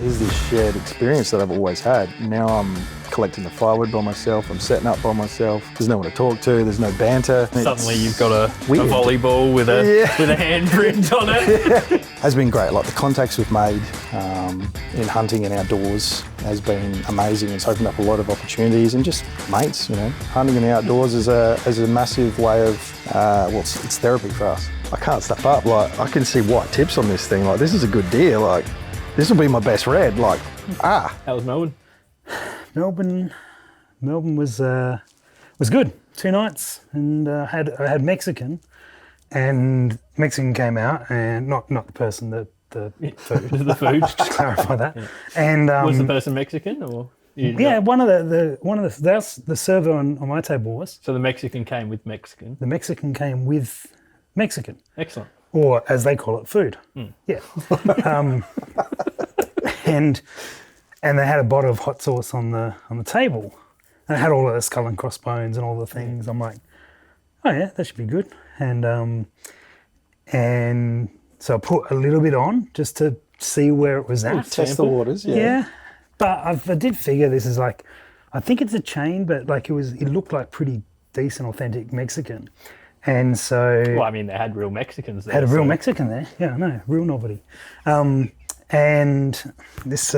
here's this shared experience that I've always had. Now I'm collecting the firewood by myself, I'm setting up by myself. There's no one to talk to, there's no banter. Suddenly you've got a volleyball with a handprint on it. Has been great. Like the contacts we've made in hunting and outdoors has been amazing. It's opened up a lot of opportunities and just mates, you know. Hunting in the outdoors is a massive way of, it's therapy for us. I can't step up. Like I can see white tips on this thing. Like this is a good deer. Like this will be my best red. Like, How was Melbourne? Melbourne was good. 2 nights, and I had Mexican, and Mexican came out, and not the person, the food. The food. Just to clarify that. Yeah. And was the person Mexican or? One of the server on my table was. So the Mexican came with Mexican. The Mexican came with Mexican. Excellent. Or as they call it, food. Yeah. And they had a bottle of hot sauce on the table. And it had all of the skull and crossbones and all the things. I'm like, oh yeah, that should be good. And so I put a little bit on just to see where it was at. test the waters. Yeah. But I did figure this is like, I think it's a chain, but like it looked like pretty decent, authentic Mexican. And so... Well, I mean, they had real Mexicans there. Had a real Mexican there. Yeah, I know, real novelty. And this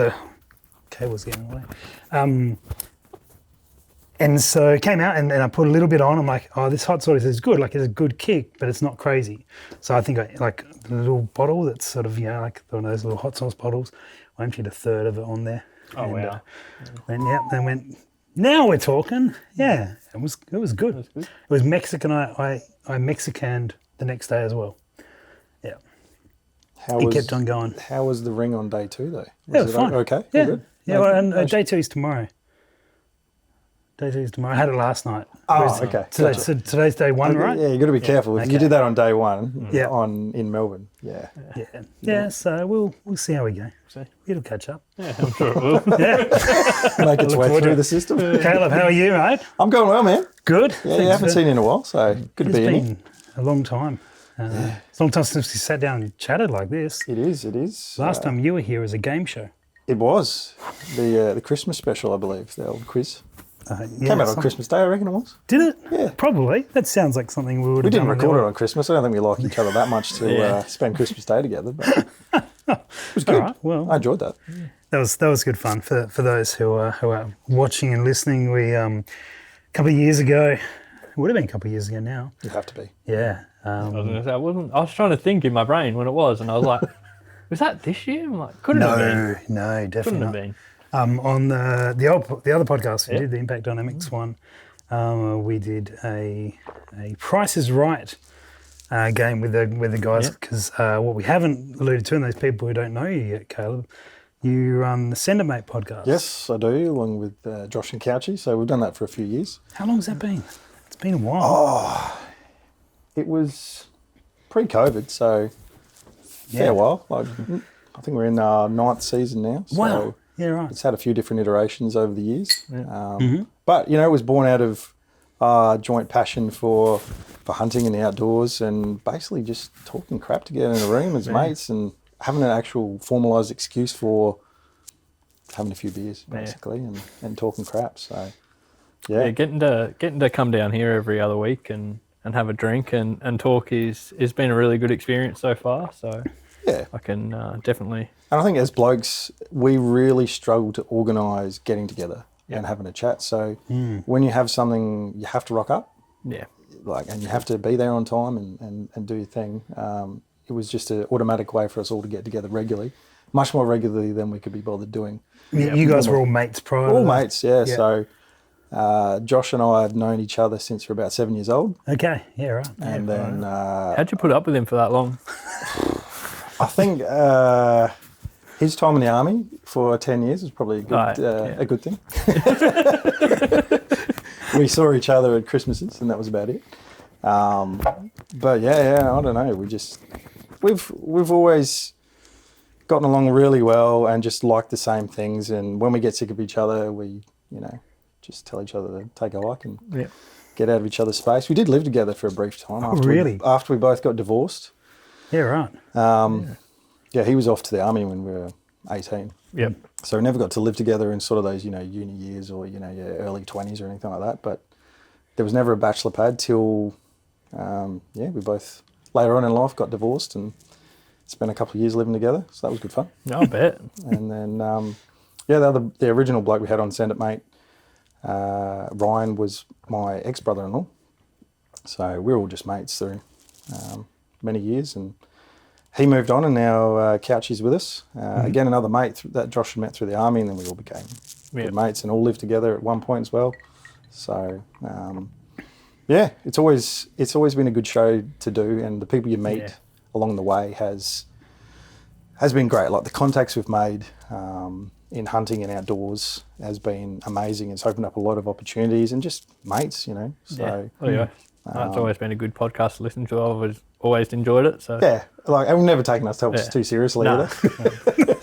cable's getting away. And so it came out and I put a little bit on. I'm like, oh, this hot sauce is good. Like it's a good kick, but it's not crazy. So I think I like the little bottle that's sort of, like one of those little hot sauce bottles. I emptied a third of it on there. Oh, wow. Then went, now we're talking. Yeah, it was good. It was Mexican. I Mexicaned the next day as well. Yeah. It kept on going. How was the ring on day 2 though? It was fine. Okay. Yeah. Good? Yeah. Well, and day 2 is tomorrow. Day 2 is tomorrow. I had it last night. Oh, okay. So today's day 1, right? Yeah, you got to be careful. If you did that on day 1, Yeah. in Melbourne, yeah. Yeah. So we'll see how we go. It'll catch up. Yeah, I'm sure it will. Yeah. Make its way through the system. Caleb, how are you, mate? I'm going well, man. Good. Yeah, you haven't seen you in a while, so good to be in here. It's been a long time. It's a long time since we sat down and chatted like this. It is. Last time you were here was a game show. It was the Christmas special, I believe, the old quiz. Yeah, Came out on Christmas Day, I reckon it was. Did it? Yeah. Probably. That sounds like something we would have done. We didn't record it on Christmas. I don't think we like each other that much to spend Christmas Day together. But it was good. All right, well, I enjoyed that. That was good fun for those who are watching and listening. We a couple of years ago, it would have been a couple of years ago now. You have to be. Yeah. I was going to say, I was trying to think in my brain when it was, and I was like, was that this year? I'm like, couldn't have been. No, definitely Couldn't not. have been. On the other podcast we did, the Impact Dynamics one, we did a Price is Right game with the guys, because what we haven't alluded to, and those people who don't know you yet, Caleb, you run the Send a Mate podcast. Yes, I do, along with Josh and Couchy. So we've done that for a few years. How long has that been? It's been a while. Oh, it was pre-COVID, so fair while. Like, I think we're in our 9th season now. So wow. Yeah, right. It's had a few different iterations over the years. Yeah. But, it was born out of our joint passion for hunting in the outdoors and basically just talking crap together in a room as mates and having an actual formalised excuse for having a few beers, basically, and talking crap. So, yeah, getting to come down here every other week and have a drink and talk has been a really good experience so far. So yeah, I can definitely. And I think as blokes, we really struggle to organise getting together and having a chat. So when you have something, you have to rock up. Yeah. And you have to be there on time and do your thing. It was just an automatic way for us all to get together regularly, much more regularly than we could be bothered doing. You guys were all mates prior? All mates, yeah. So Josh and I have known each other since we're about 7 years old. Okay, yeah, right. And then... how'd you put up with him for that long? I think his time in the army for 10 years was probably a good thing. We saw each other at Christmases and that was about it. But yeah, I don't know. We've always gotten along really well and just liked the same things. And when we get sick of each other, we, just tell each other to take a hike and get out of each other's space. We did live together for a brief time. After we both got divorced. Yeah, right. Yeah, he was off to the army when we were 18. Yep. So we never got to live together in sort of those, uni years or, your early 20s or anything like that. But there was never a bachelor pad till, we both later on in life got divorced and spent a couple of years living together. So that was good fun. No, I bet. And then, the original bloke we had on Send It Mate, Ryan, was my ex-brother-in-law. So we were all just mates through many years. And he moved on and now Couchy's with us. Again, another mate that Josh had met through the army, and then we all became good mates and all lived together at one point as well. So, it's always been a good show to do, and the people you meet along the way has been great. Like the contacts we've made in hunting and outdoors has been amazing. It's opened up a lot of opportunities and just mates, So, it's always been a good podcast to listen to. I've always enjoyed it. So yeah, and we've never taken ourselves too seriously either.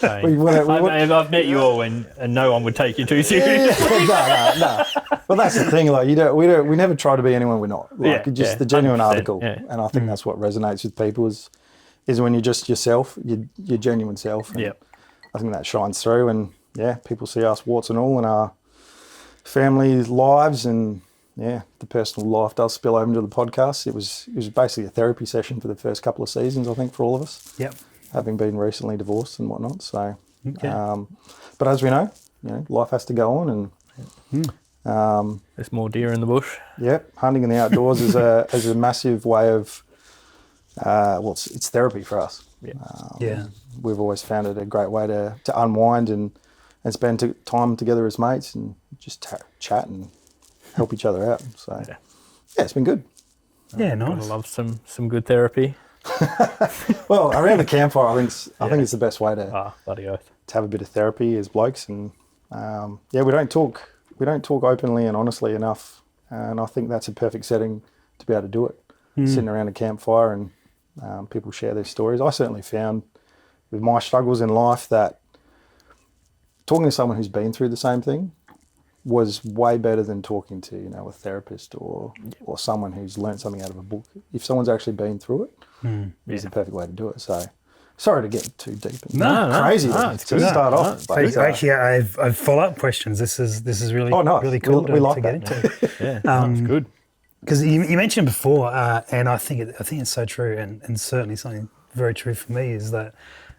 I've met you all, and no one would take you too seriously. No. Well, that's the thing. Like we never try to be anyone we're not. The genuine article, and I think that's what resonates with people is when you're just yourself, your genuine self. And I think that shines through, and people see us warts and all in our family lives, and the personal life does spill over into the podcast. It was basically a therapy session for the first couple of seasons, I think, for all of us. Yep. Having been recently divorced and whatnot. So, but as we know, life has to go on, and there's more deer in the bush. Yep, hunting in the outdoors is a massive way of it's therapy for us. We've always found it a great way to unwind and spend time together as mates and just chat and help each other out. So it's been good. Yeah, nice. I love some good therapy. Well, around the campfire, I think it's the best way to bloody oath. To have a bit of therapy as blokes, and we don't talk openly and honestly enough, and I think that's a perfect setting to be able to do it. Sitting around a campfire and people share their stories. I certainly found with my struggles in life that talking to someone who's been through the same thing was way better than talking to a therapist or someone who's learned something out of a book. If someone's actually been through it, it's the perfect way to do it. So, sorry to get too deep. Crazy to start off. Actually, I've follow-up questions. This is really really cool we like to that. get into. That's good. Because you mentioned before, and I think it's so true, and certainly something very true for me is that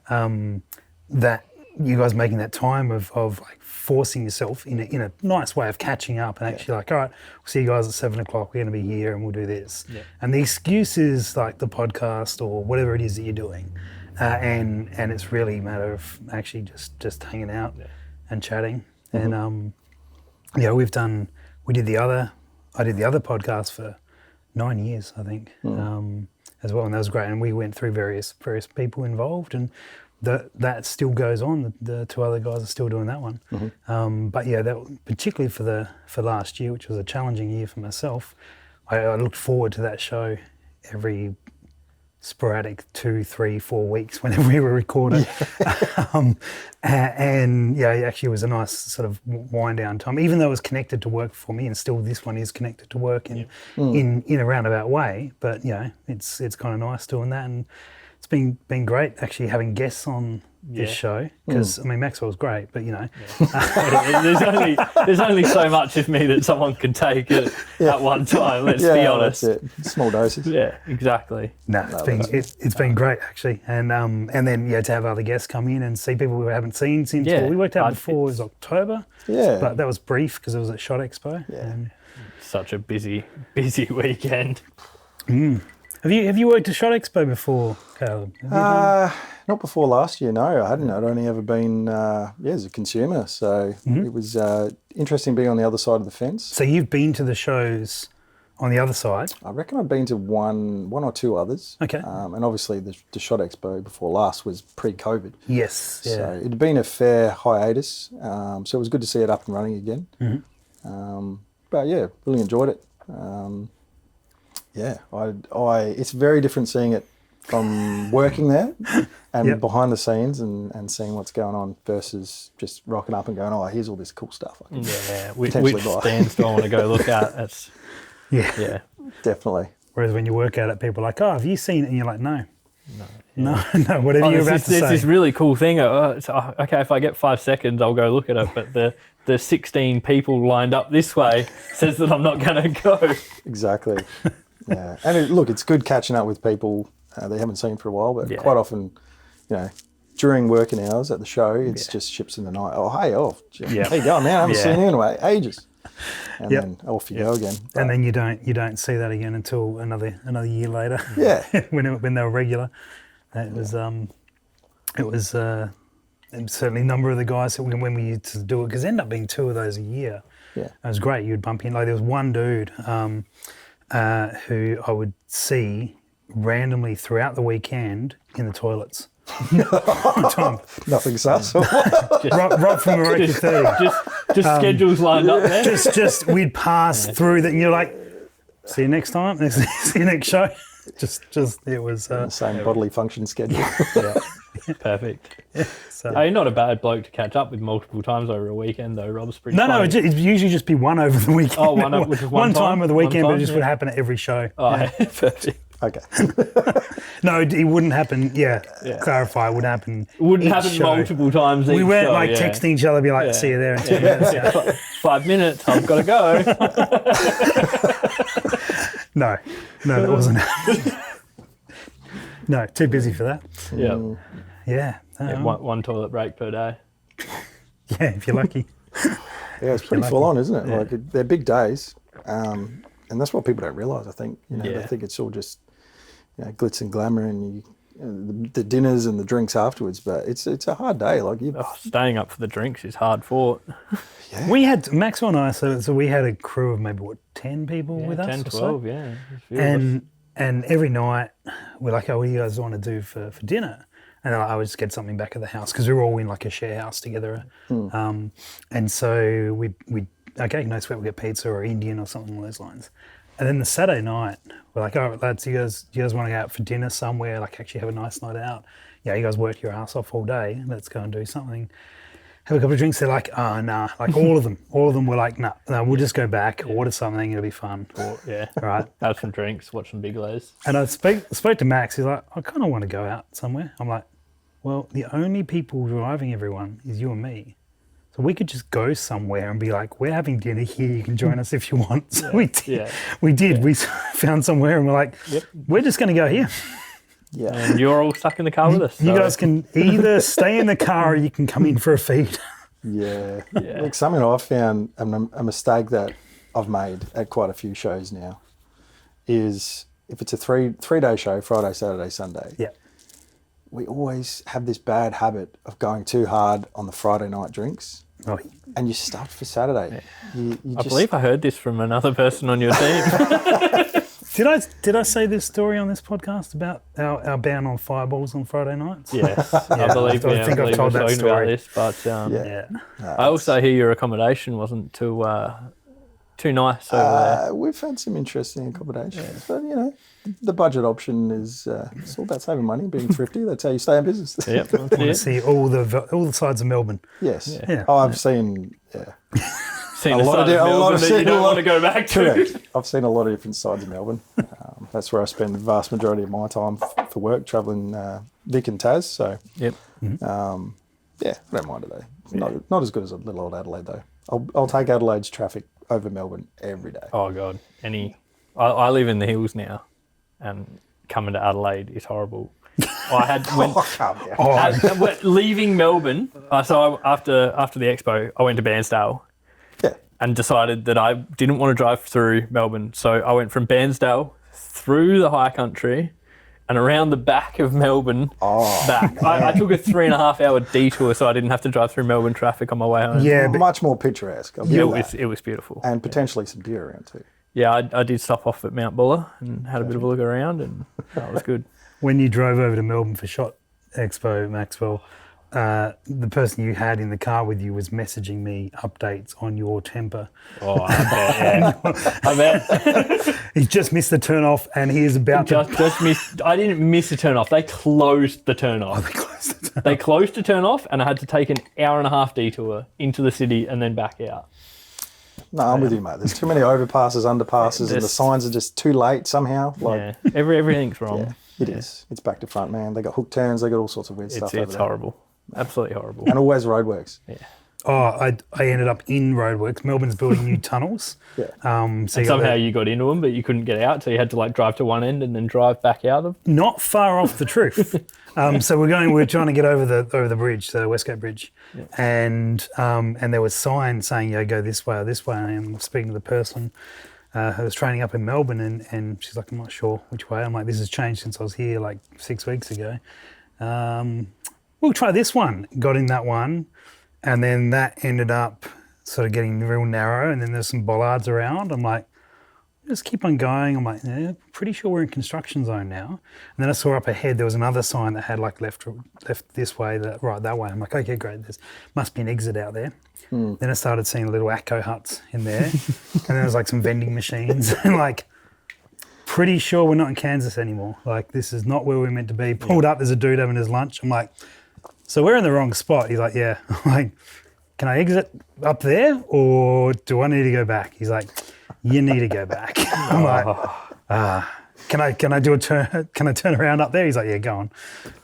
that you guys making that time of like forcing yourself in a nice way of catching up and actually like, all right, we'll see you guys at 7 o'clock. We're going to be here and we'll do this. Yeah. And the excuse is like the podcast or whatever it is that you're doing, and it's really a matter of actually just hanging out and chatting. And I did the other podcast for 9 years, I think, as well, and that was great. And we went through various people involved, and that still goes on. The two other guys are still doing that one. But that particularly for last year, which was a challenging year for myself, I looked forward to that show every sporadic 2, 3, 4 weeks whenever we were recording. And actually it was a nice sort of wind down time, even though it was connected to work for me, and still this one is connected to work in a roundabout way. But it's kind of nice doing that, and it's been great actually having guests on this show, because I mean Maxwell's great, but there's only so much of me that someone can take at one time. Let's be honest. That's it. Small doses. Yeah, exactly. No, it's been great actually, and then to have other guests come in and see people we haven't seen since we worked out before it was October. Yeah, but that was brief because it was at Shot Expo. Yeah, such a busy weekend. Have you worked at Shot Expo before, Caleb? Not before last year, no. I hadn't. I'd only ever been, as a consumer. So it was interesting being on the other side of the fence. So you've been to the shows on the other side? I reckon I've been to one or two others. Okay. And obviously the Shot Expo before last was pre-COVID. Yes. Yeah. So it had been a fair hiatus. So it was good to see it up and running again. But yeah, really enjoyed it. It's very different seeing it from working there and behind the scenes and seeing what's going on versus just rocking up and going, oh, here's all this cool stuff. Which stands do I want to go look at? That's definitely. Whereas when you work at it, people are like, oh, have you seen it? And you're like, no. No, whatever you're about to There's say. this really cool thing. Okay, if I get 5 seconds, I'll go look at it. But the 16 people lined up this way says that I'm not going to go. Exactly. Yeah. And look, it's good catching up with people they haven't seen for a while, but quite often, during working hours at the show, it's just ships in the night. Oh, hey, how you going, man? I haven't seen you in ages. And then off you go again. But, and then you don't see that again until another year later. Yeah. when they were regular. It was certainly a number of the guys that when we used to do it, because it ended up being 2 of those a year. Yeah. It was great. You'd bump in. Like there was one dude who I would see randomly throughout the weekend in the toilets. Nothing sus. right from America 30. Just schedules lined up there. Just we'd pass through that, and you're like, see you next time. See you next show. Just it was the same bodily function schedule. Yeah. Perfect. So. You're not a bad bloke to catch up with multiple times over a weekend, though. Rob's pretty No, funny. it'd usually just be one over the weekend. Oh, one time of the weekend, but it just yeah. would happen at every show. Oh, perfect. Okay. No, it wouldn't happen. Yeah. Clarify, it would happen. It wouldn't each happen show. multiple times. We each weren't show, like texting each other, be like, see you there in 10 minutes. Yeah. 5 minutes, I've got to go. No, that wasn't happening. No, too busy for that. Yeah. Yeah. One toilet break per day. Yeah, if you're lucky. Yeah, it's pretty full on, isn't it? Yeah. Like they're big days, and that's what people don't realise. I think they think it's all just glitz and glamour and the dinners and the drinks afterwards. But it's a hard day. Like staying up for the drinks is hard fought. Yeah. We had Maxwell and I. So we had a crew of maybe 10 people with us. 10, 12, yeah. And every night we're like, oh, what do you guys want to do for dinner? And I would just get something back at the house because we were all in like a share house together. And so we no sweat, we'll get pizza or Indian or something along those lines. And then the Saturday night, we're like, all right, lads, you guys want to go out for dinner somewhere, like actually have a nice night out? Yeah, you guys worked your ass off all day. Let's go and do something. Have a couple of drinks. They're like, oh, nah. Like all of them were like, nah, we'll just go back, order something, it'll be fun. Right. Have some drinks, watch some Big Lows. And I spoke to Max. He's like, I kind of want to go out somewhere. I'm like, well, the only people driving everyone is you and me. So we could just go somewhere and be like, we're having dinner here. You can join us if you want. So we did. Yeah. We did. Yeah. We found somewhere and we're like, we're just going to go here. Yeah. And you're all stuck in the car with us. You guys can either stay in the car or you can come in for a feed. Yeah. Look, something I've found, a mistake that I've made at quite a few shows now is if it's a three-day show, Friday, Saturday, Sunday. Yeah. We always have this bad habit of going too hard on the Friday night drinks. Oh. And you're stuffed for Saturday. I believe I heard this from another person on your team. Did I say this story on this podcast about our ban on fireballs on Friday nights? Yes, I believe. I think I've told that story. About this, but I also hear your accommodation wasn't too nice over there. We've had some interesting accommodations, but the budget option is it's all about saving money, being thrifty. That's how you stay in business. Yep, I want to see all the sides of Melbourne. Yes. Yeah. Oh, I've seen. Seen a lot of that you don't want to go back to. Correct. I've seen a lot of different sides of Melbourne. That's where I spend the vast majority of my time for work, travelling Vic and Tas. So, I don't mind it though. Not as good as a little old Adelaide though. I'll take Adelaide's traffic over Melbourne every day. Oh God, I live in the hills now, and coming to Adelaide is horrible. I had leaving Melbourne. So after the expo, I went to Bairnsdale. And decided that I didn't want to drive through Melbourne. So I went from Bairnsdale through the high country and around the back of Melbourne back. I took a 3.5 hour detour so I didn't have to drive through Melbourne traffic on my way home. Yeah, but much more picturesque. It was beautiful. And potentially some deer around too. Yeah, I did stop off at Mount Buller and had a bit of a look around, and that was good. When you drove over to Melbourne for Shot Expo, Maxwell, the person you had in the car with you was messaging me updates on your temper. Oh, I bet, I bet. He's just missed the turn off and he is about to... Just missed... I didn't miss the turn off. They closed the turn off. They closed the turn off and I had to take an 1.5-hour detour into the city and then back out. No, I'm with you, mate. There's too many overpasses, underpasses, and the signs are just too late somehow. Everything's wrong. It is. It's back to front, man. They got hook turns. They got all sorts of weird stuff over It's there. horrible. Absolutely horrible. And always roadworks. Yeah. Oh, I ended up in roadworks. Melbourne's building new tunnels. Yeah. So And somehow you got into them, but you couldn't get out, so you had to like drive to one end and then drive back out of. not far off the truth. So we're trying to get over the bridge, the Westgate Bridge, and there was signs saying, go this way or this way. And I'm speaking to the person who was training up in Melbourne, and she's like, I'm not sure which way. I'm like, this has changed since I was here like 6 weeks ago. We'll try this one. Got in that one, and then that ended up sort of getting real narrow, and then there's some bollards around. I'm like, just keep on going. I'm like, yeah, pretty sure we're in construction zone now. And then I saw up ahead there was another sign that had like left this way, right that way. I'm like, okay, great. There must be an exit out there. Then I started seeing little ATCO huts in there, and then there was like some vending machines, and like, pretty sure we're not in Kansas anymore. Like, this is not where we're meant to be. Pulled up, there's a dude having his lunch. I'm like, so we're in the wrong spot. He's like, yeah. I'm like, can I exit up there or do I need to go back? He's like, you need to go back. I'm like, can I do a turn? Can I turn around up there? He's like, yeah, go on.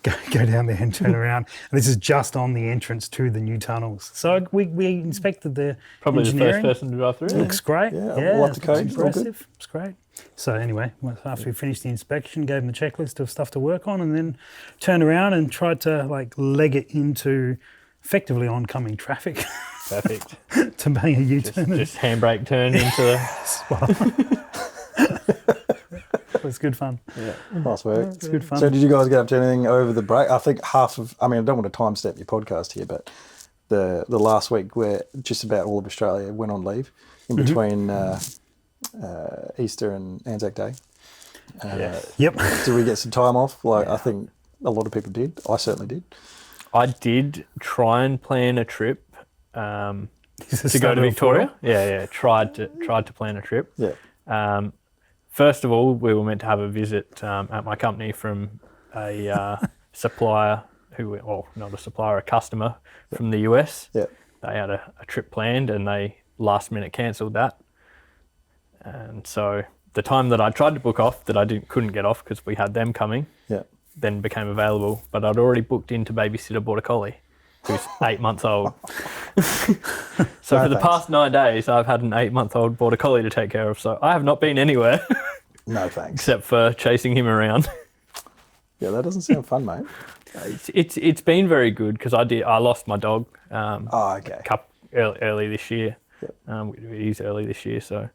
Go down there and turn around. And this is just on the entrance to the new tunnels. So we inspected the Probably the engineering. first person to drive through. It looks great. Yeah, all up to code. It's All good. impressive. It's great. So anyway, after we finished the inspection, gave them the checklist of stuff to work on, and then turned around and tried to like leg it into effectively oncoming traffic. Perfect. To bang a U-turn. Just handbrake turn into the. It was good fun. Yeah, nice work. It's good fun. So did you guys get up to anything over the break? I think I don't want to time step your podcast here, but the last week where just about all of Australia went on leave in between Easter and Anzac Day. Yep. Did we get some time off? Like, I think a lot of people did. I certainly did. I did try and plan a trip to go to Victoria. Victoria. Yeah. Tried to plan a trip. Yeah. First of all, we were meant to have a visit at my company from a supplier not a supplier, a customer from the US. Yeah. They had a trip planned and they last minute cancelled that. And so the time that I tried to book off that I couldn't get off because we had them coming, Yeah. then became available. But I'd already booked in to babysit a border collie who's 8 months old. So No, for the thanks. past 9 days, I've had an 8-month-old border collie to take care of. So I have not been anywhere No thanks. except for chasing him around. Yeah, that doesn't sound fun, mate. It's been very good because I lost my dog Oh, okay. early this year. Yep. It is early this year, so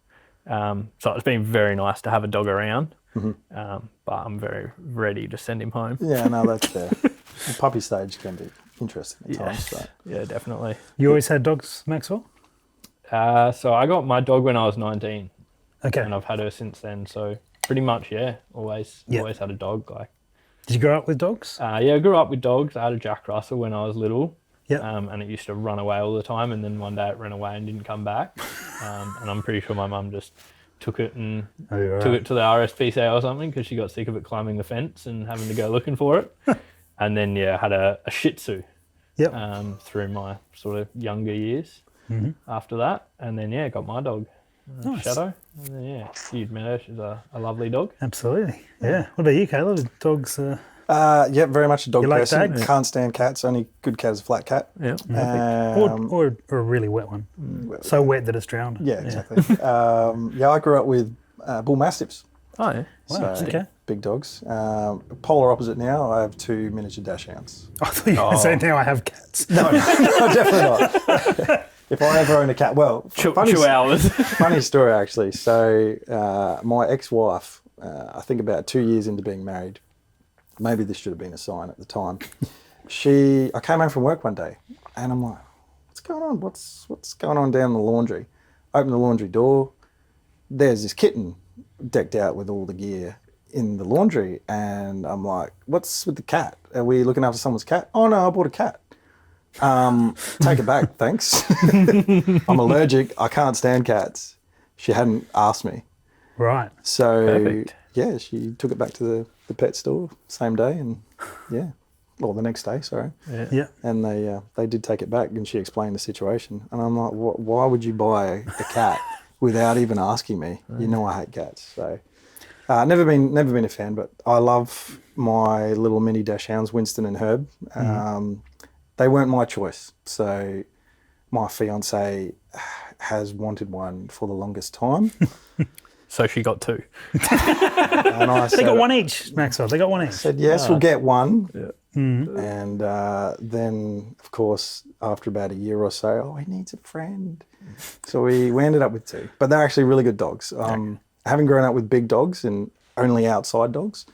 it's been very nice to have a dog around. But I'm very ready to send him home. Yeah, no, that's fair. The puppy stage can be interesting at times. So. Yeah, definitely. You always had dogs, Maxwell? So I got my dog when I was 19, Okay. and I've had her since then. So pretty much, always had a dog. Like, Did you grow up with dogs? I grew up with dogs. I had a Jack Russell when I was little. Yep. And it used to run away all the time, and then one day it ran away and didn't come back. And I'm pretty sure my mum just took it and took it to the RSPCA or something because she got sick of it climbing the fence and having to go looking for it. And then I had a Shih Tzu Yep. through my sort of younger years after that, and then got my dog, Nice. Shadow. And then you'd met her. She's a lovely dog. Absolutely. Yeah. What about you, Caleb? Dogs? Yeah, very much a dog You like person. dogs? Can't stand cats. Only good cat is a flat cat. Yeah. Or a really wet one. So wet that it's drowned. Yeah, exactly. I grew up with bull mastiffs. Oh yeah. Wow. So, Okay. big dogs. Polar opposite now, I have 2 miniature dachshunds. I thought you were going to say now I have cats. No, definitely not. If I ever own a cat, well, Chihuahuas. funny story actually. So my ex-wife, I think about 2 years into being married, maybe this should have been a sign at the time. I came home from work one day and I'm like, what's going on? What's going on down the laundry? Open the laundry door. There's this kitten decked out with all the gear in the laundry. And I'm like, what's with the cat? Are we looking after someone's cat? Oh no, I bought a cat. Take it back, thanks. I'm allergic. I can't stand cats. She hadn't asked me. Right. So Perfect. yeah, she took it back to the pet store same day, and the next day, sorry. Yeah. And they did take it back, and she explained the situation. And I'm like, why would you buy a cat without even asking me? You know I hate cats. So Never been a fan, but I love my little mini dash hounds, Winston and Herb. They weren't my choice, so my fiance has wanted one for the longest time. So she got 2. And I They got one each, Maxwell. They got one each. said, yes, we'll get one. Yeah. And then, of course, after about a year or so, he needs a friend. So we ended up with 2. But they're actually really good dogs. Having grown up with big dogs and only outside dogs,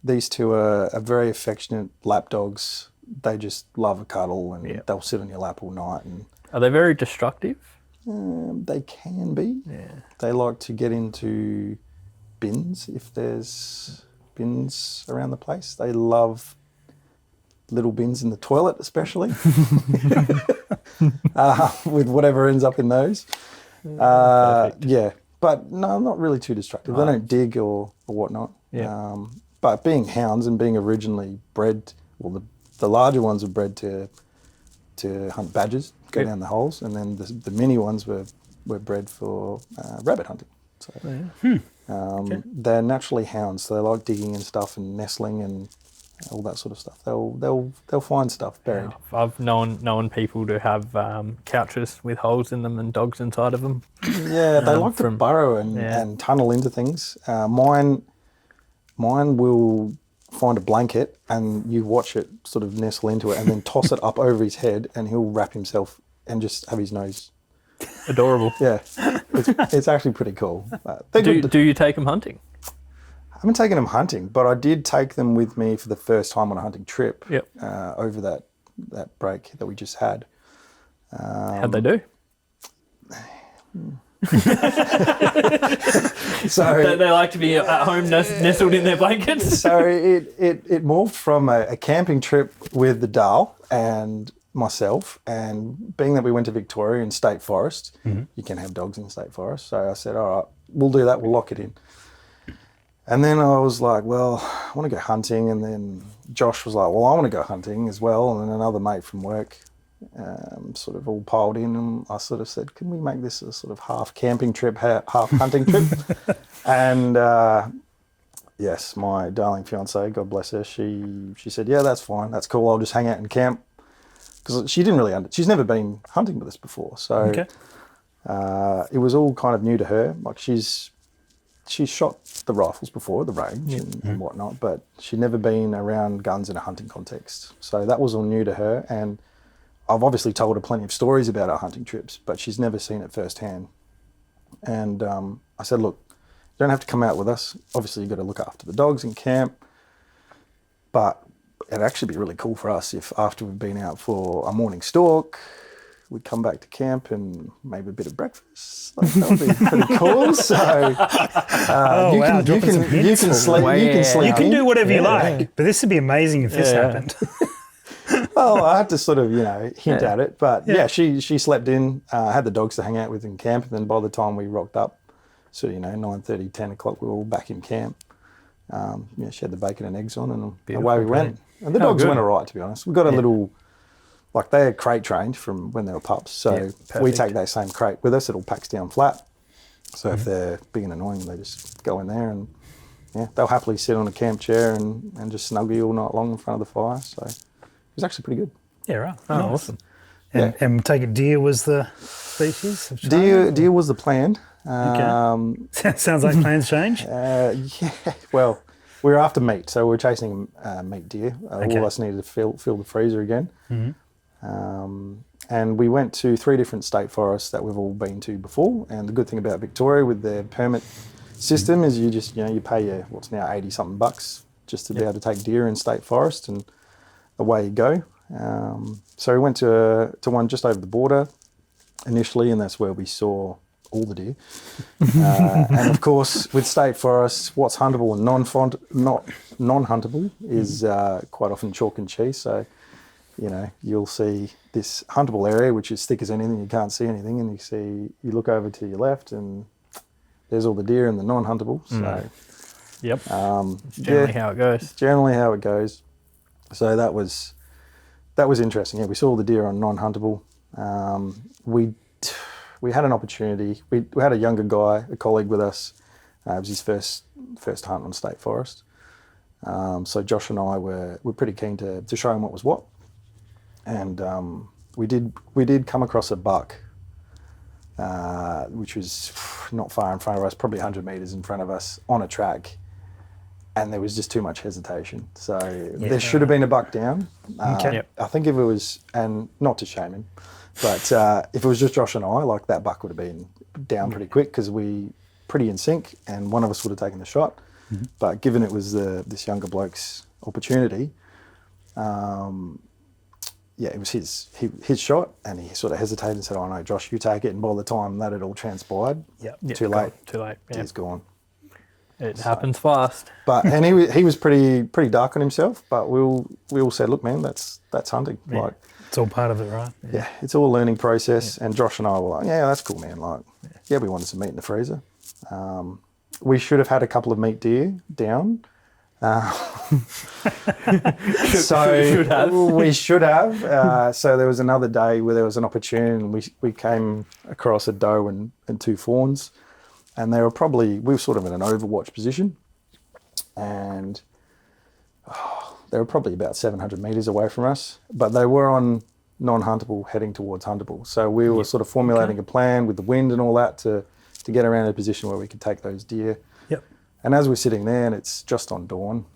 these 2 are very affectionate lap dogs. They just love a cuddle and they'll sit on your lap all night. And Are they very destructive? they can be. Yeah. They like to get into bins if there's bins around the place. They love little bins in the toilet, especially, with whatever ends up in those. Yeah, but no, not really too destructive. They don't dig or whatnot. Yeah. But being hounds and being originally bred, well, the larger ones were bred to hunt badgers, go down the holes, and then the mini ones were bred for rabbit hunting. So they're naturally hounds, so they like digging and stuff and nestling and all that sort of stuff. They'll find stuff buried. I've known people to have couches with holes in them and dogs inside of them. Yeah, they like to burrow and tunnel into things. Mine will find a blanket and you watch it sort of nestle into it and then toss it up over his head and he'll wrap himself and just have his nose. Adorable. Yeah, it's actually pretty cool. Do you take them hunting? I haven't taken them hunting, but I did take them with me for the first time on a hunting trip. Yep. Over that break that we just had. How'd they do? So They like to be at home nestled in their blankets. so it morphed from a camping trip with the Dal and myself, and being that we went to Victoria in State Forest, you can have dogs in State Forest. So I said, all right, we'll do that. We'll lock it in. And then I was like, well, I want to go hunting. And then Josh was like, well, I want to go hunting as well. And then another mate from work sort of all piled in. And I sort of said, can we make this a sort of half camping trip, half hunting trip? And yes, my darling fiance, God bless her, she said, yeah, that's fine. That's cool. I'll just hang out in camp. Because she didn't really she's never been hunting with us before. So it was all kind of new to her. Like she's shot the rifles before at the range and whatnot, but she'd never been around guns in a hunting context. So that was all new to her. And I've obviously told her plenty of stories about our hunting trips, but she's never seen it firsthand. And I said, look, you don't have to come out with us. Obviously, you've got to look after the dogs in camp. But it'd actually be really cool for us if after we've been out for a morning stalk, we'd come back to camp and maybe a bit of breakfast. Like, that would be pretty cool. So you can sleep. You can do whatever you like, but this would be amazing if this happened. Well, I had to sort of, hint at it. But she slept in, had the dogs to hang out with in camp. And then by the time we rocked up, so, 9:30, 10 o'clock, we were all back in camp. She had the bacon and eggs on and away we went. And the dogs went all right, to be honest. We got a little, like they're crate trained from when they were pups. So we take that same crate with us. It all packs down flat. So if they're big and annoying, they just go in there and they'll happily sit on a camp chair and just snuggle you all night long in front of the fire. So it was actually pretty good. Yeah, right. Oh, Nice. awesome. And take it, deer was the species of Deer was the plan. Sounds like plans change. Well, we were after meat, so we were chasing meat deer. All of us needed to fill the freezer again. And we went to 3 different state forests that we've all been to before. And the good thing about Victoria with their permit system is you just, you pay your, what's now 80 something bucks just to be able to take deer in state forest, and away you go. So we went to one just over the border initially, and that's where we saw all the deer. And of course, with state forests, what's huntable and non-huntable is quite often chalk and cheese. So, you'll see this huntable area, which is thick as anything, you can't see anything, and you look over to your left and there's all the deer and the non-huntable. So, yep, it's generally how it goes. It's generally how it goes. So that was interesting. Yeah, we saw all the deer on non-huntable. We had an opportunity. We had a younger guy, a colleague with us, It was his first hunt on state forest. So Josh and I were pretty keen to show him what was what, and we did come across a buck, which was not far in front of us, probably 100 metres in front of us on a track, and there was just too much hesitation. So there should have been a buck down. Okay. I think if it was, and not to shame him, but if it was just Josh and I, like that buck would have been down pretty quick because we pretty in sync, and one of us would have taken the shot. But given it was this younger bloke's opportunity, it was his shot, and he sort of hesitated and said, "Oh no, Josh, you take it." And by the time that had all transpired, too late. Too late. Yeah. He's gone. It happens fast. But and he was pretty dark on himself. But we all said, "Look, man, that's hunting. Yeah. Like, It's all part of it, right? yeah, it's all a learning process." And Josh and I were like, "Yeah, that's cool, man. Like, yeah, we wanted some meat in the freezer." We should have had a couple of meat deer down. We should have. So there was another day where there was an opportunity, and we came across a doe and two fawns, and we were sort of in an overwatch position, and they were probably about 700 metres away from us, but they were on non-huntable heading towards huntable. So we were sort of formulating a plan with the wind and all that to get around a position where we could take those deer. Yep. And as we're sitting there, and it's just on dawn,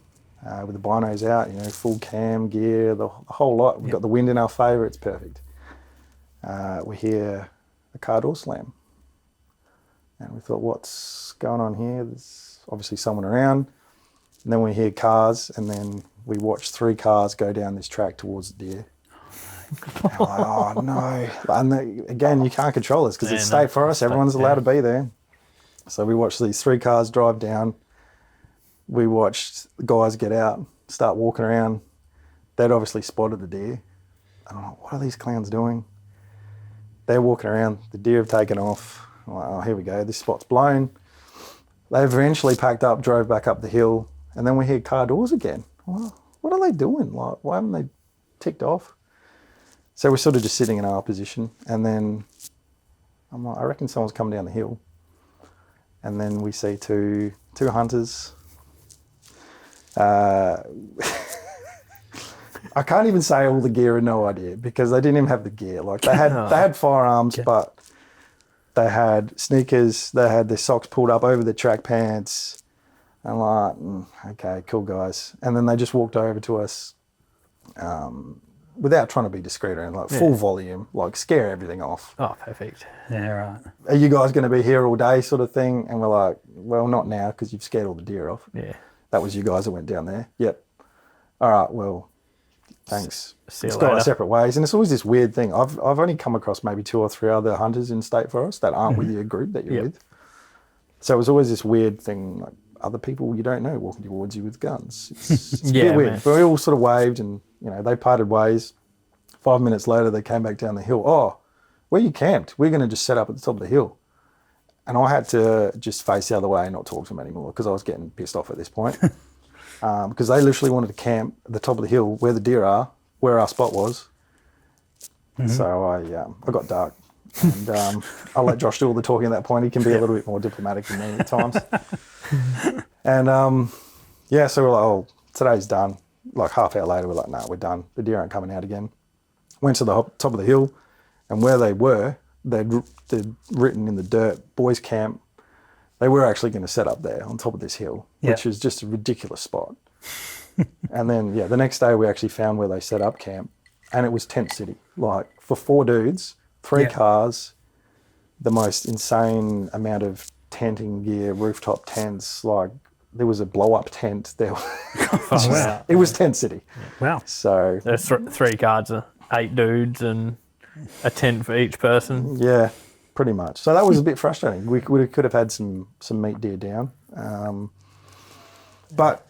with the binos out, full cam gear, the whole lot. We've got the wind in our favour. It's perfect. We hear a car door slam, and we thought, "What's going on here?" There's obviously someone around. And then we hear cars, and then we watch 3 cars go down this track towards the deer. And we're like, "Oh no!" And again, you can't control this because it's state forest. Everyone's allowed to be there. So we watched these 3 cars drive down. We watched the guys get out, start walking around. They'd obviously spotted the deer. And I'm like, "What are these clowns doing?" They're walking around. The deer have taken off. I'm like, "Oh, here we go. This spot's blown." They eventually packed up, drove back up the hill, and then we hear car doors again. Well, what are they doing? Like, why haven't they ticked off? So we're sort of just sitting in our position, and then I'm like, "I reckon someone's come down the hill." And then we see two hunters. I can't even say all the gear and no idea because they didn't even have the gear. Like they had firearms, but they had sneakers. They had their socks pulled up over their track pants. I'm like, "Okay, cool guys." And then they just walked over to us. Without trying to be discreet or anything, full volume, like scare everything off. Oh, perfect. Yeah, right. "Are you guys going to be here all day," sort of thing? And we're like, "Well, not now because you've scared all the deer off." Yeah. That was you guys that went down there. Yep. All right, well, thanks. See you Let's go our later. separate ways. And it's always this weird thing. I've only come across maybe 2 or 3 other hunters in state forest that aren't with your group that you're with. So it was always this weird thing, like other people you don't know walking towards you with guns. It's a bit weird. Man. But we all sort of waved and, they parted ways. 5 minutes later, they came back down the hill. "Oh, where you camped? We're going to just set up at the top of the hill." And I had to just face the other way and not talk to them anymore because I was getting pissed off at this point. Because they literally wanted to camp at the top of the hill where the deer are, where our spot was. So I got dark. And I'll let Josh do all the talking at that point. He can be a little bit more diplomatic than me at times. And so we're like, "Oh, today's done." Like half hour later, we're like, "No, we're done. The deer aren't coming out again." Went to the top of the hill, and where they were, they'd written in the dirt, "Boys camp." They were actually going to set up there on top of this hill, which is just a ridiculous spot. And then, the next day we actually found where they set up camp, and it was tent city. Like for 4 dudes, 3 cars, the most insane amount of tenting gear, rooftop tents. Like there was a blow-up tent. There, Wow. It was tent city. Wow. So there's 3 cards, 8 dudes, and a tent for each person. Yeah, pretty much. So that was a bit frustrating. We could have had some meat deer down, but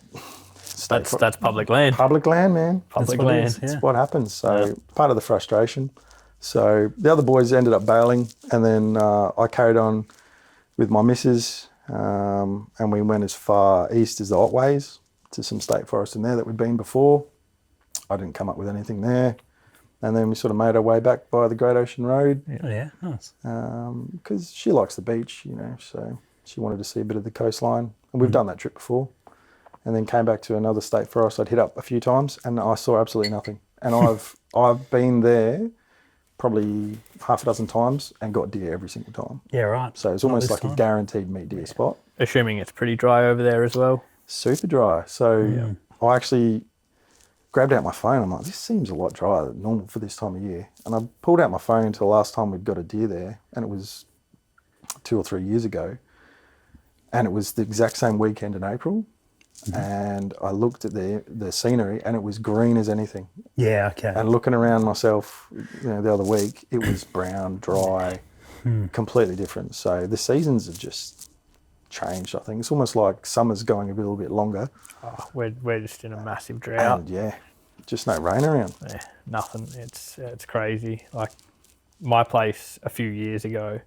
That's public land. Public land, man. Public That's what it land. is. It's what happens. So part of the frustration. So the other boys ended up bailing, and then I carried on with my missus, and we went as far east as the Otways to some state forest in there that we'd been before. I didn't come up with anything there. And then we sort of made our way back by the Great Ocean Road Yeah, nice. because she likes the beach, so She wanted to see a bit of the coastline, and we've done that trip before. And then came back to another state forest I'd hit up a few times, and I saw absolutely nothing. And I've been there probably half a dozen times and got deer every single time. Yeah, right. So it's almost like a guaranteed meet deer spot. Assuming it's pretty dry over there as well. Super dry. So I actually grabbed out my phone. I'm like, this seems a lot drier than normal for this time of year. And I pulled out my phone to the last time we'd got a deer there, and it was 2 or 3 years ago. And it was the exact same weekend in April. And I looked at the scenery, and it was green as anything. Yeah, okay. And looking around myself, the other week, it was brown, dry, completely different. So the seasons have just changed, I think. It's almost like summer's going a little bit longer. Oh, we're just in a massive drought. And just no rain around. Yeah, nothing. It's crazy. Like my place a few years ago,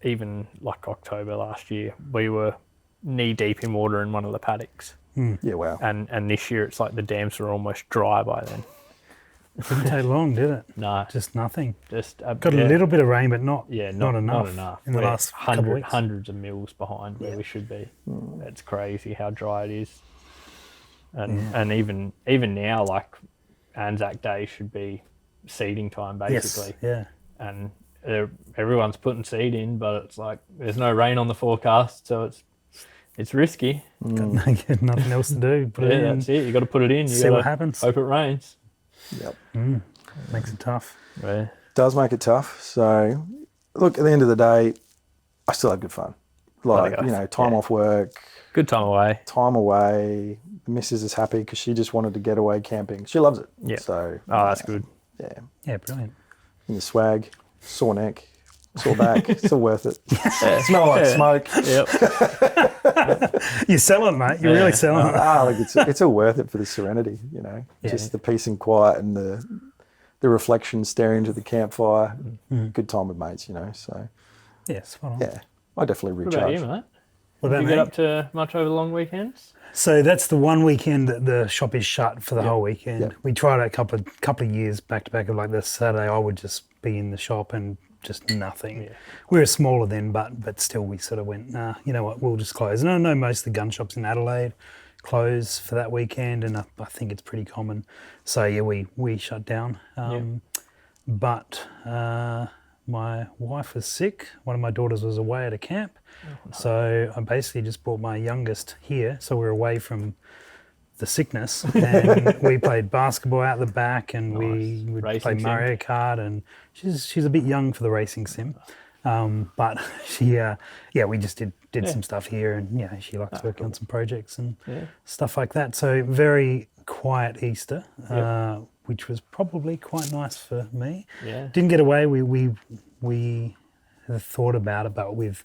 even like October last year, we were knee deep in water in one of the paddocks. Yeah, wow. And this year it's like the dams were almost dry by then. It didn't take long, did it? No, Just nothing. just Got a little bit of rain, but not not enough in the We're last couple of weeks. hundreds of mils behind where we should be. It's crazy how dry it is. And even now, like Anzac Day should be seeding time basically. Yes, yeah. And everyone's putting seed in, but it's like there's no rain on the forecast, so it's risky. Got nothing else to do. Put it in. That's it. You got to put it in. See what happens. Hope it rains. Yep. Makes it tough. Yeah. Does make it tough. So, look, at the end of the day, I still had good fun. Like, time off work, Good time away. time away. The missus is happy because she just wanted to get away camping. She loves it. Yeah. So, Oh, that's good. yeah. Yeah, brilliant. In the swag, sore neck, sore back, still worth it. Smell like smoke. Yep. You're selling, mate. You're really selling it. Like it's all worth it for the serenity, just the peace and quiet and the reflection staring into the campfire. Good time with mates, So Yeah, spot on. yeah, I definitely What about recharge. you, mate? What Did about you me? get up to much over the long weekends? So that's the one weekend that the shop is shut for the whole weekend. Yep. We tried it a couple of years back to back of like this Saturday. I would just be in the shop and just nothing. Yeah. We were smaller then, but still we sort of went, nah, you know what, we'll just close. And I know most of the gun shops in Adelaide close for that weekend, and I think it's pretty common. So yeah, we shut down. But my wife was sick. One of my daughters was away at a camp. So I basically just brought my youngest here. So we're away from the sickness, and we played basketball out the back, and we would Racing play sim. Mario Kart. And she's a bit young for the racing sim, but she we just did some stuff here, and she likes working on some projects and stuff like that. So very quiet Easter, which was probably quite nice for me. Yeah. Didn't get away. We had thought about it, but with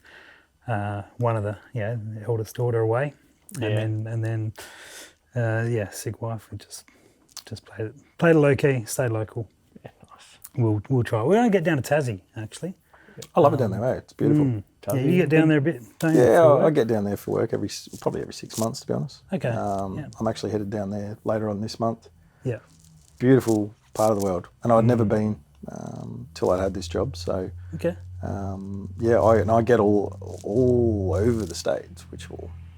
one of the the eldest daughter away, and then sick wife. We just played it low key, stayed local. Yeah, nice. We'll try. We're going to get down to Tassie actually. I love it down there, mate. It's beautiful. Yeah, you get down there a bit, don't you? Yeah, for I work? get down there for work probably every 6 months, to be honest. Okay. I'm actually headed down there later on this month. Yeah. Beautiful part of the world, and I'd never been till I had this job. So Okay. I get all over the states.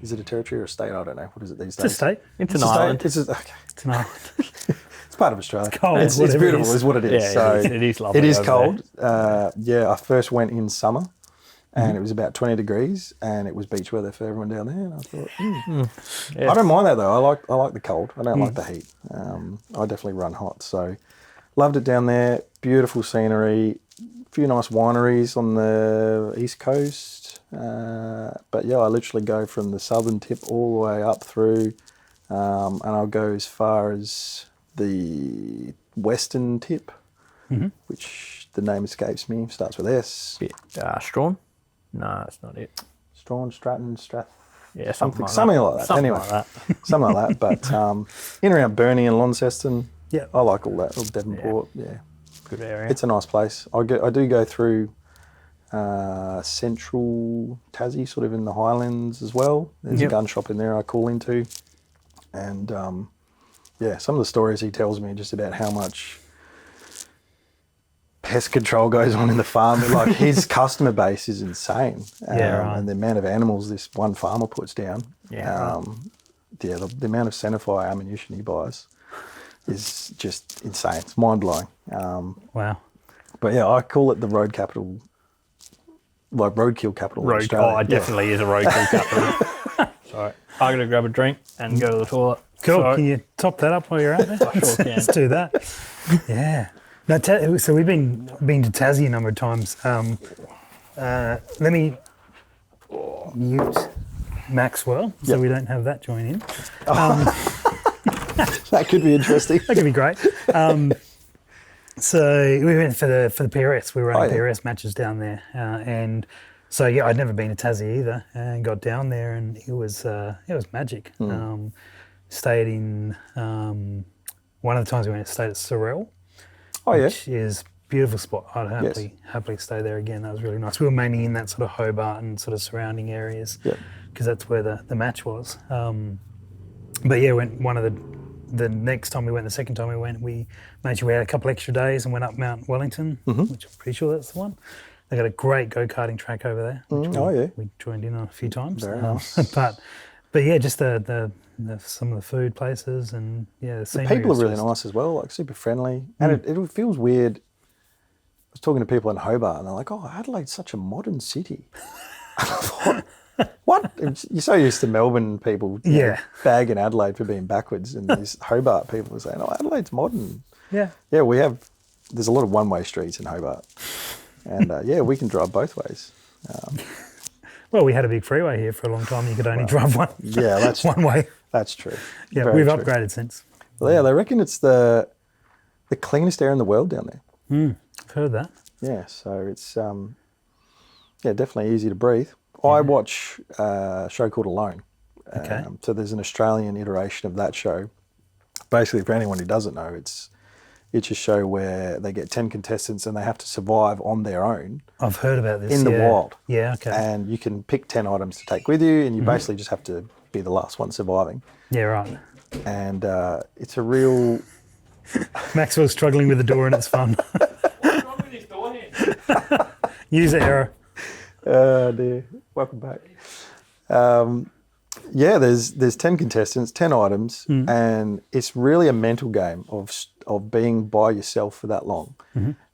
Is it a territory or a state? I don't know. What is it these days? It's a state. It's It's an a state. island. It's okay. It's an island. It's part of Australia. cold, It's whatever it beautiful, is. is what it is. Yeah, so it is lovely It is over cold. I first went in summer, and it was about 20 degrees, and it was beach weather for everyone down there. And I thought, Yeah. I don't mind that though. I like the cold. I don't like the heat. I definitely run hot. So loved it down there. Beautiful scenery. A few nice wineries on the east coast. But I literally go from the southern tip all the way up through, and I'll go as far as the western tip, which the name escapes me. Starts with S. Bit Strawn? No, that's not it. Strawn, Stratton, Strath. Yeah, something like that. Something Anyway, like that. something like that. But in around Burnie and Launceston, Yeah. I like all that. All Devonport, yeah. Good area. It's a nice place. I do go through central Tassie, sort of in the Highlands as well. There's a gun shop in there I call into, and some of the stories he tells me just about how much pest control goes on in the farm. Like his customer base is insane. Right. And the amount of animals this one farmer puts down. Yeah. The amount of centerfire ammunition he buys is just insane. It's mind blowing. Wow. But yeah, I call it the road capital, like roadkill capital. of Australia. It definitely is a roadkill capital. Sorry, I'm gonna grab a drink and go to the toilet. Cool. Sorry. Can you top that up while you're out there? I sure can. Let's do that. Yeah. No, so we've been to Tassie a number of times. Let me mute Maxwell so we don't have that join in. That could be interesting. That could be great. So we went for the PRS. We were running PRS matches down there, and so yeah, I'd never been to Tassie either, and got down there, and it was magic. Stayed in one of the times we went, stayed at Sorel, which is a beautiful spot. I'd happily stay there again. That was really nice. We were mainly in that sort of Hobart and sort of surrounding areas because that's where the match was. But yeah, went the next time we went, the second time we went, we made sure we had a couple extra days and went up Mount Wellington, which I'm pretty sure that's the one. They got a great go-karting track over there, which we joined in on a few times. Very nice. But yeah, just the some of the food places and the scenery. People are really nice as well, like super friendly. And it feels weird. I was talking to people in Hobart and they're like, oh, Adelaide's such a modern city. What? You're so used to Melbourne people bagging Adelaide for being backwards, and these Hobart people are saying, oh, Adelaide's modern. Yeah. Yeah, there's a lot of one-way streets in Hobart. And we can drive both ways. Well, we had a big freeway here for a long time. You could only drive one. Yeah, that's one way. That's true. Yeah, Very we've true. upgraded since. Well, yeah, they reckon it's the cleanest air in the world down there. I've heard that. Yeah, so it's definitely easy to breathe. I watch a show called Alone. Okay. So there's an Australian iteration of that show. Basically, for anyone who doesn't know, it's a show where they get 10 contestants and they have to survive on their own. I've heard about this. In the wild. Yeah, okay. And you can pick 10 items to take with you, and you basically just have to be the last one surviving. Yeah, right. And it's a real... Maxwell's struggling with the door and it's fun. What's wrong with this door here? User error. Oh dear. Welcome back. There's 10 contestants, 10 items, and it's really a mental game of being by yourself for that long.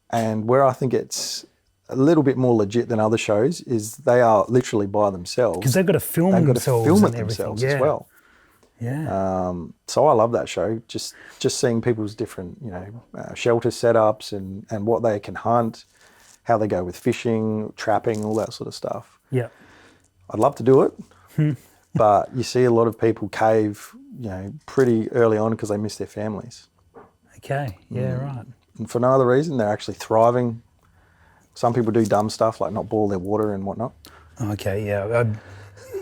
And where I think it's a little bit more legit than other shows is they are literally by themselves. Because they've got to film themselves film it and everything. themselves as well. Yeah. So I love that show. Just seeing people's different, shelter setups and what they can hunt, how they go with fishing, trapping, all that sort of stuff. Yeah. I'd love to do it, but you see a lot of people cave, pretty early on because they miss their families. Okay. Yeah. Right. And for no other reason, they're actually thriving. Some people do dumb stuff like not boil their water and whatnot. Okay. Yeah.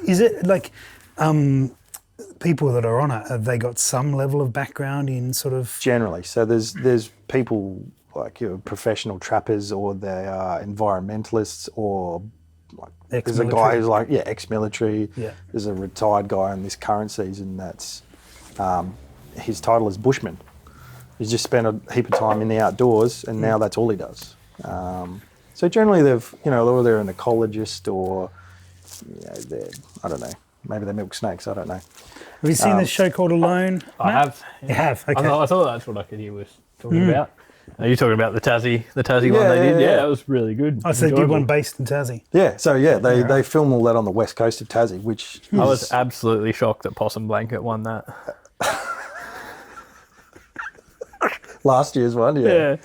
Is it like people that are on it? Have they got some level of background in sort of? Generally, so there's people like professional trappers, or they are environmentalists, or like there's a guy who's like ex-military. Yeah. There's a retired guy in this current season that's his title is Bushman. He's just spent a heap of time in the outdoors, and now that's all he does. So generally, they've or they're an ecologist, or I don't know, maybe they milk snakes. I don't know. Have you seen this show called Alone? I have. You have. Okay. I thought that's what I could hear was talking about. Are you talking about the Tassie one they did? Yeah, that was really good. I said did one based in Tassie. Yeah, so they film all that on the west coast of Tassie, which I was absolutely shocked that Possum Blanket won that. Last year's one, yeah.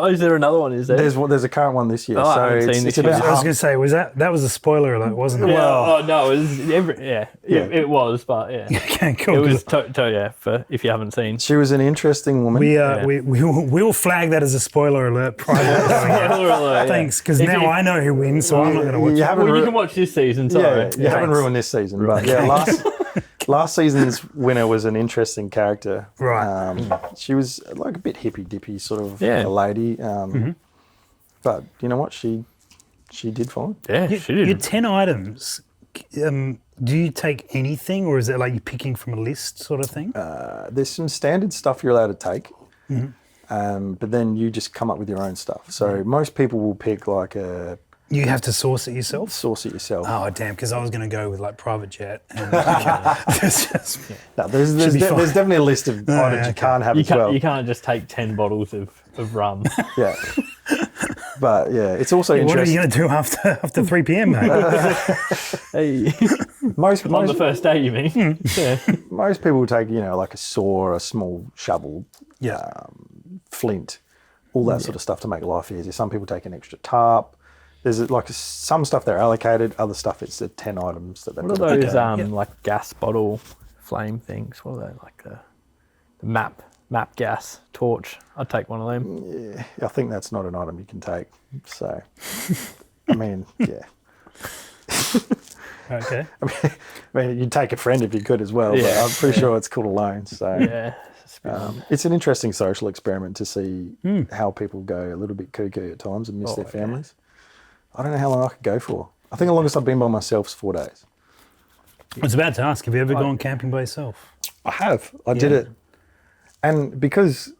Is there another one? Is there? There's a current one this year. Oh, I haven't seen this about year. I was going to say, that was a spoiler alert, wasn't it? Yeah. Well, no, it was it was, but yeah. Okay, cool. It was for if you haven't seen. She was an interesting woman. We'll flag that as a spoiler alert prior to Spoiler alert. Thanks, because now I know who wins, so I'm not going to watch it. You can watch this season. Sorry. You haven't ruined this season, but last season's winner was an interesting character. Right. She was like a bit hippy-dippy sort of a lady. But you know what? She did fine. Yeah, she did. Your 10 items, do you take anything, or is it like you're picking from a list sort of thing? There's some standard stuff you're allowed to take. but then you just come up with your own stuff. So most people will pick like a You have to source it yourself? source it yourself. Oh, damn, because I was going to go with like private jet. And it's just, No, there's definitely a list of items you can't have as well. You can't just take 10 bottles of rum. Yeah. But yeah, it's also what are interesting. you going to do after 3 p.m., mate? Hey, Most on the first day, you mean? Yeah. most people will take, like a saw, a small shovel, Yeah. flint, all that sort of stuff to make life easier. Some people take an extra tarp. There's like some stuff they're allocated, other stuff it's the 10 items that they've What got are to those take. like gas bottle flame things? What are they, like the map gas torch? I'd take one of them. Yeah, I think that's not an item you can take. So, I mean, yeah. Okay. I mean, you'd take a friend if you could as well, but Yeah. I'm pretty sure it's called alone. So, Yeah. it's an interesting social experiment to see how people go a little bit cuckoo at times and miss their families. I don't know how long I could go for. I think the longest I've been by myself is 4 days. I was about to ask, have you ever gone camping by yourself? I have. I did it. And because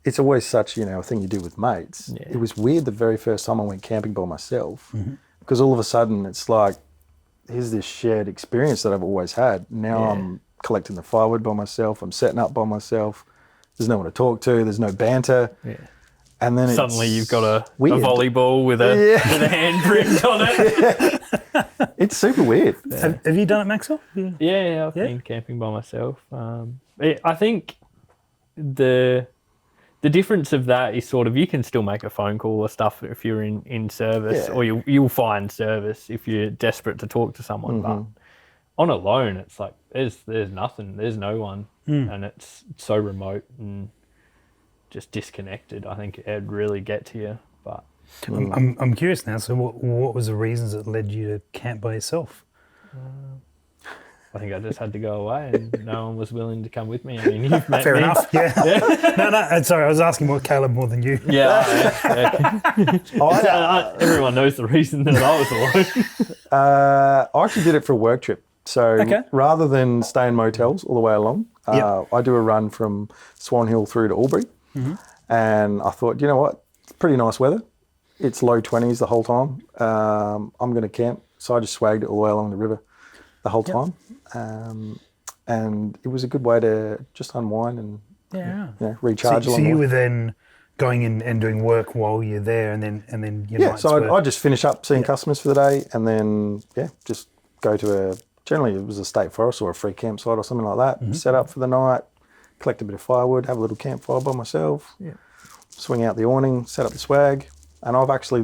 it's always such, a thing you do with mates, it was weird the very first time I went camping by myself because all of a sudden it's like, here's this shared experience that I've always had. Now I'm collecting the firewood by myself. I'm setting up by myself. There's no one to talk to. There's no banter. Yeah. And then Suddenly you've got a weird. volleyball with a handprint on it. It's super weird. Have you done it, Maxwell? Yeah, I've been camping by myself. I think the difference of that is sort of you can still make a phone call or stuff if you're in service, or you'll find service if you're desperate to talk to someone. But on a lone, it's like there's nothing, there's no one, and it's so remote and just disconnected. I think it'd really get to you. But I'm curious now. So, what was the reasons that led you to camp by yourself? I think I just had to go away, and no one was willing to come with me. I mean, you've met Fair me. enough. Yeah. No. Sorry, I was asking more Caleb more than you. Yeah. Everyone knows the reason that I was alone. I actually did it for a work trip. So rather than stay in motels all the way along, I do a run from Swan Hill through to Albury. And I thought, you know what? It's pretty nice weather. It's low 20s the whole time. I'm going to camp. So I just swagged it all the way along the river the whole time. And it was a good way to just unwind and recharge So along the you way. were then going in and doing work while you're there, and then your nights so were... I'd just finish up seeing customers for the day, and then just go to generally it was a state forest or a free campsite or something like that. Set up for the night, collect a bit of firewood, have a little campfire by myself, swing out the awning, set up the swag, and I've actually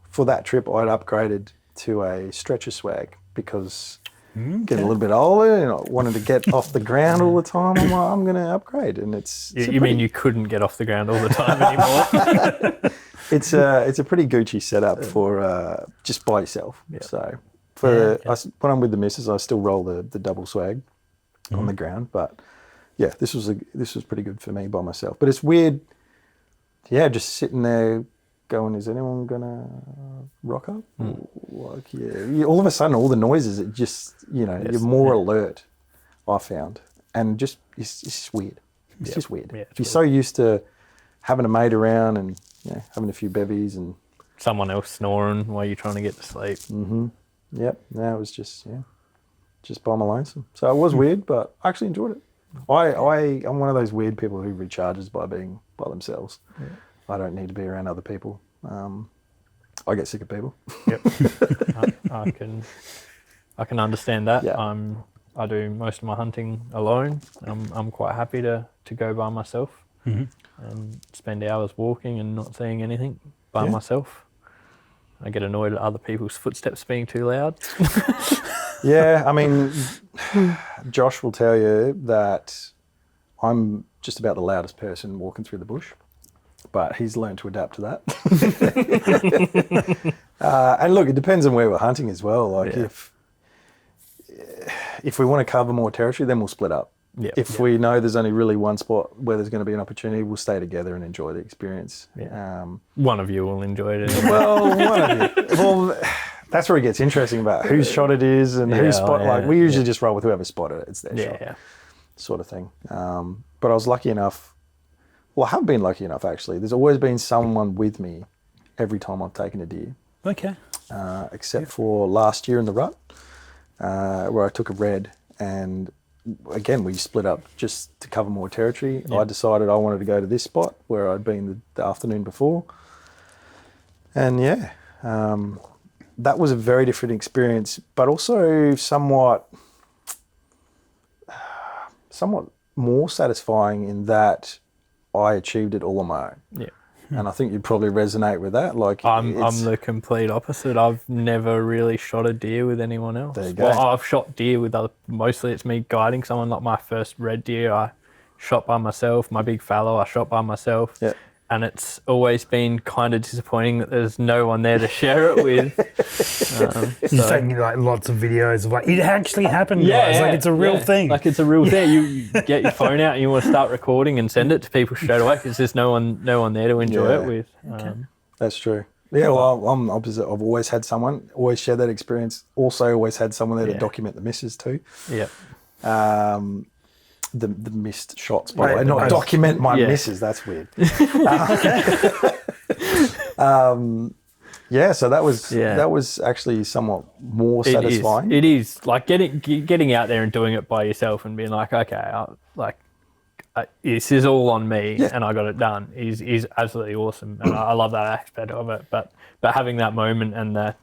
for that trip I'd upgraded to a stretcher swag because getting a little bit older, wanted to get off the ground all the time. I'm like, I'm going to upgrade, and it's You mean you couldn't get off the ground all the time anymore? it's a pretty Gucci setup for just by yourself. So when I'm with the missus, I still roll the double swag on the ground. But yeah, this was pretty good for me by myself. But it's weird, just sitting there going, is anyone gonna rock up? Like, all of a sudden, all the noises, it just you're more alert. I found, and it's just weird. It's just weird. Yeah, You're so used to having a mate around and having a few bevies and someone else snoring while you're trying to get to sleep. Yep. Now it was just by my lonesome. So it was weird, but I actually enjoyed it. I'm one of those weird people who recharges by being by themselves. Yeah. I don't need to be around other people. I get sick of people. Yep. I can understand that. Yeah. I do most of my hunting alone. I'm quite happy to go by myself and spend hours walking and not seeing anything by myself. I get annoyed at other people's footsteps being too loud. Yeah, I mean, Josh will tell you that I'm just about the loudest person walking through the bush, but he's learned to adapt to that. And look, it depends on where we're hunting as well. Like if we want to cover more territory, then we'll split up. Yeah. If we know there's only really one spot where there's going to be an opportunity, we'll stay together and enjoy the experience. Yeah. One of you will enjoy it. Well, one of you. Well, that's where it gets interesting about whose shot it is and whose spot. Like we usually just roll with whoever spotted it. It's their shot, sort of thing. But I was lucky enough. Well, I haven't been lucky enough, actually. There's always been someone with me every time I've taken a deer, Okay. except for last year in the rut, where I took a red, and again, we split up just to cover more territory. I decided I wanted to go to this spot where I'd been the afternoon before. And yeah, that was a very different experience, but also somewhat more satisfying in that I achieved it all on my own. Yeah. And I think you'd probably resonate with that. Like I'm the complete opposite. I've never really shot a deer with anyone else. There you go. Well, I've shot deer with other. Mostly, it's me guiding someone. Like my first red deer, I shot by myself. My big fallow, I shot by myself. Yeah. And it's always been kind of disappointing that there's no one there to share it with. You're taking like lots of videos of like it actually happened, guys. Like it's a real thing. Like it's a real thing. You get your phone out and you want to start recording and send it to people straight away because there's no one there to enjoy it with. That's true. Yeah, well, I'm opposite. I've always had someone, always share that experience. Also, always had someone there to document the misses too. Yeah. The missed shots, by the way. Not document my misses. That's weird. So that was actually somewhat more satisfying. It is like getting out there and doing it by yourself and being like, okay, this is all on me and I got it done is absolutely awesome, and I love that aspect of it. But having that moment and that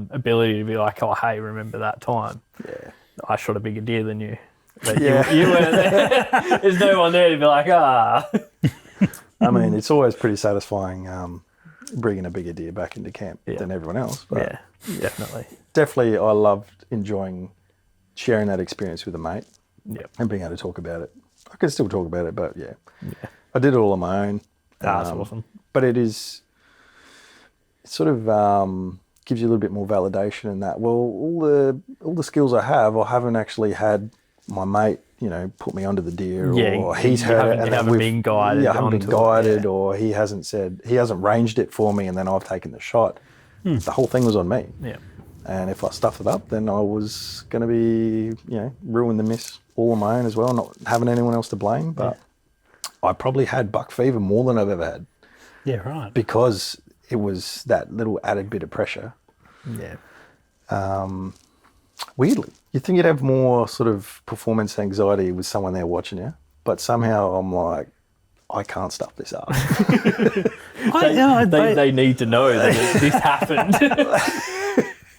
ability to be like, oh hey, remember that time? Yeah, I shot a bigger deer than you. But you weren't there. There's no one there to be like, ah. I mean, it's always pretty satisfying bringing a bigger deer back into camp than everyone else. But yeah, definitely. Definitely, I loved enjoying sharing that experience with a mate and being able to talk about it. I can still talk about it, but I did it all on my own. That's awesome. But it sort of gives you a little bit more validation in that. Well, all the skills I haven't actually had my mate, put me onto the deer, or he's heard it and haven't been guided. I haven't been guided, or he hasn't ranged it for me, and then I've taken the shot. The whole thing was on me. Yeah. And if I stuffed it up, then I was going to be, ruin the miss all on my own as well, not having anyone else to blame. But I probably had buck fever more than I've ever had. Yeah, right. Because it was that little added bit of pressure. Yeah. Weirdly, you'd think you'd have more sort of performance anxiety with someone there watching you, but somehow I'm like, I can't stuff this up. They need to know that this happened.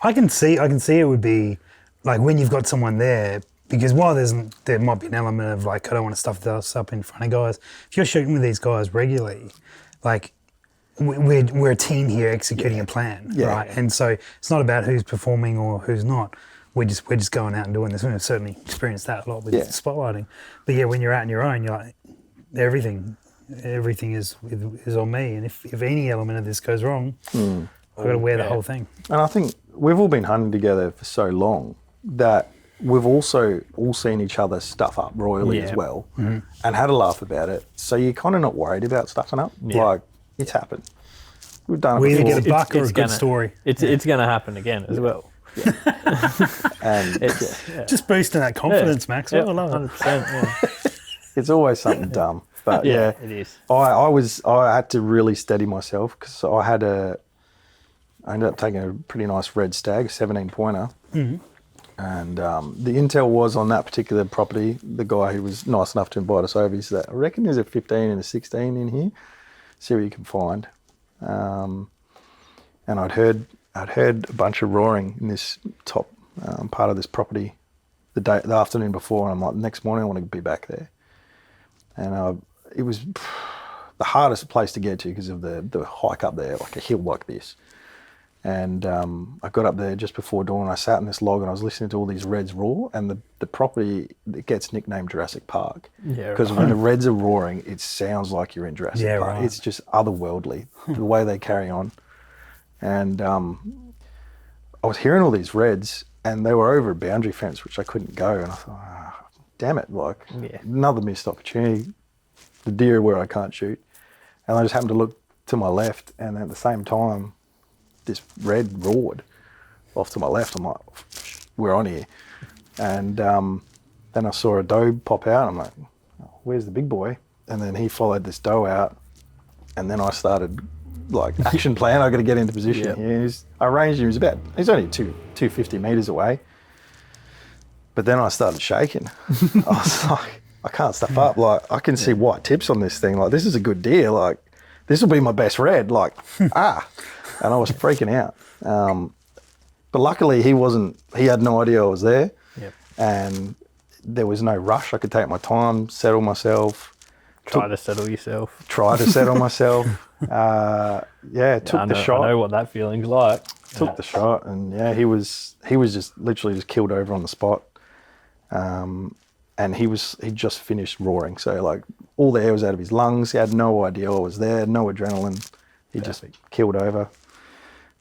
I can see it would be like when you've got someone there, because while there might be an element of like, I don't want to stuff this up in front of guys. If you're shooting with these guys regularly, like we're a team here executing a plan, right? And so it's not about who's performing or who's not. We're just going out and doing this. We've certainly experienced that a lot with spotlighting. But when you're out on your own, you're like, everything is on me. And if any element of this goes wrong, I've got to wear the whole thing. And I think we've all been hunting together for so long that we've also all seen each other stuff up royally as well, and had a laugh about it. So you're kind of not worried about stuffing up. Like, it's happened. We've done it We before. either get a buck or a good story. It's going to happen again as well. And just boosting that confidence, Max. I love it. 100%. It's always something dumb. But it is. I had to really steady myself because I ended up taking a pretty nice red stag, a 17-pointer. And the intel was on that particular property, the guy who was nice enough to invite us over, he said, I reckon there's a 15 and a 16 in here. See what you can find. And I'd heard a bunch of roaring in this top part of this property the afternoon before, and I'm like, the next morning I want to be back there. And it was the hardest place to get to because of the hike up there, like a hill like this. And I got up there just before dawn, and I sat in this log and I was listening to all these reds roar, and the property, it gets nicknamed Jurassic Park. Because when the reds are roaring, it sounds like you're in Jurassic Park. Right. It's just otherworldly, the way they carry on. And I was hearing all these reds, and they were over a boundary fence, which I couldn't go. And I thought, damn it, another missed opportunity. The deer where I can't shoot. And I just happened to look to my left, and at the same time, this red roared off to my left. I'm like, we're on here. And then I saw a doe pop out. I'm like, where's the big boy? and then he followed this doe out, and then I started like action plan. I got to get into position. Yep. I ranged him. He's only 250 meters away. But then I started shaking. I was like, I can't step up. Like, I can see white tips on this thing. Like, this is a good deer. Like, this will be my best red. Like, And I was freaking out. But luckily he had no idea I was there. Yep. And there was no rush. I could take my time, settle myself. Try to settle yourself. Took the shot. I know what that feeling's like. Took the shot, and he was just literally just killed over on the spot. And he just finished roaring. So like all the air was out of his lungs. He had no idea I was there, no adrenaline. He just killed over.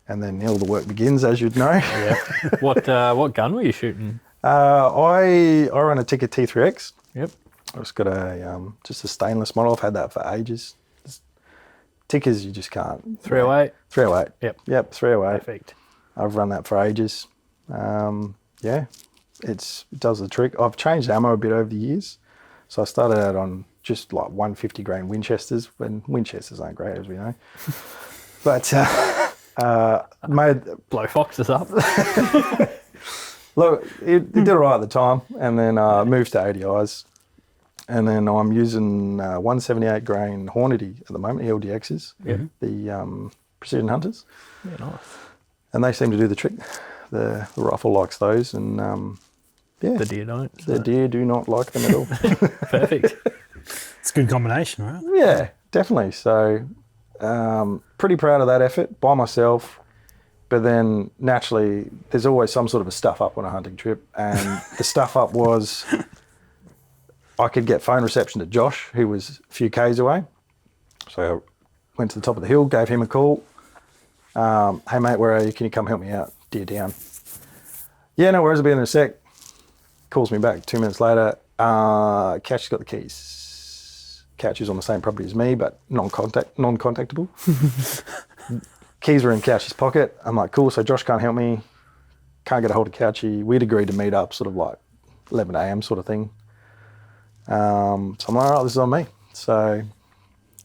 And then all the work begins, as you'd know. Yeah. What gun were you shooting? I run a Tikka T3X. Yep. I've just got just a stainless model. I've had that for ages. Tickers you just can't. 308? 308. Yep, 308. Perfect. I've run that for ages. It does the trick. I've changed ammo a bit over the years. So I started out on just like 150 grain Winchesters, when Winchesters aren't great, as we know. But Blow foxes up. look, it did all right at the time, and then moved to ADIs. And then I'm using 178 grain Hornady at the moment, ELDXs, the Precision Hunters. Yeah, nice. And they seem to do the trick. The rifle likes those, and The deer don't. the deer do not like them at all. Perfect. It's a good combination, right? Yeah, definitely. So pretty proud of that effort by myself. But then naturally, there's always some sort of a stuff up on a hunting trip. And the stuff up was I could get phone reception to Josh, who was a few Ks away. So I went to the top of the hill, gave him a call. Hey, mate, where are you? Can you come help me out? Deer down. Yeah, no worries. I'll be in a sec. Calls me back 2 minutes later. Catch's got the keys. Catch is on the same property as me, but non-contactable. Keys were in Couch's pocket. I'm like, cool, so Josh can't help me. Can't get a hold of Couchy. We'd agreed to meet up sort of like 11 a.m. sort of thing. So I'm like, all right, this is on me. So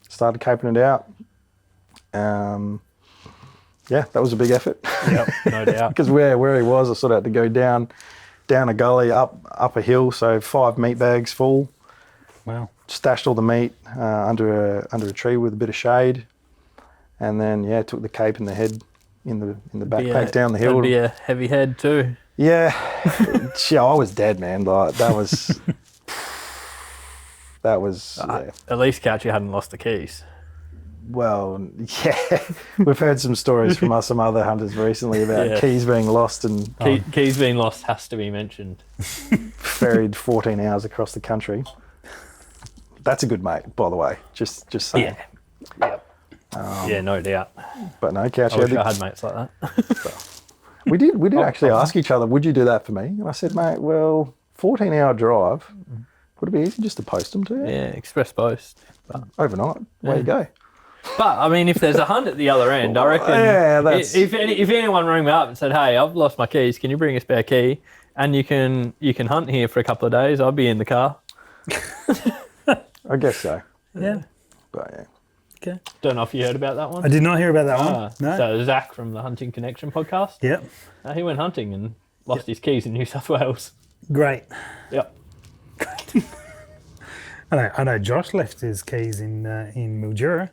started caping it out. That was a big effort. Yep, no doubt. Because where he was, I sort of had to go down a gully, up a hill, so 5 meat bags full. Wow. Stashed all the meat under a tree with a bit of shade. And then, took the cape and the head in the backpack down the hill. That'd be a heavy head too. Yeah. I was dead, man. Like, that was... At least Couchy hadn't lost the keys. Well, yeah. We've heard some stories from some other hunters recently about keys being lost and... Keys being lost has to be mentioned. Ferried 14 hours across the country. That's a good mate, by the way. Just saying. Yeah. Yep. No doubt. But no, Couch. I wish I had mates like that. We did actually ask each other, would you do that for me? And I said, mate, well, 14-hour drive, would it be easy just to post them to you? Yeah, express post. But overnight, away you go. But I mean, if there's a hunt at the other end, I reckon. Yeah, that's... If anyone rang me up and said, "Hey, I've lost my keys. Can you bring a spare key? And you can hunt here for a couple of days," I'd be in the car. I guess so. Yeah. But yeah. Okay. Don't know if you heard about that one. I did not hear about that one. No. So Zach from the Hunting Connection podcast. Yep. He went hunting and lost his keys in New South Wales. Great. Yep. I know Josh left his keys in Mildura,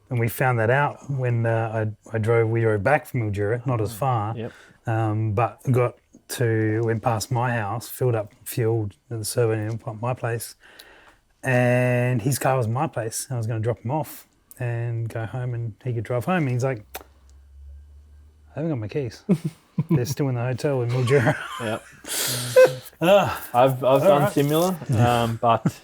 and we found that out when we drove back from Mildura, not as far. Yep. But went past my house, filled up fuel at the servo at my place, and his car was my place. I was going to drop him off and go home, and he could drive home. And he's like, "I haven't got my keys. They're still in the hotel in Mildura." Yep. I've done similar, but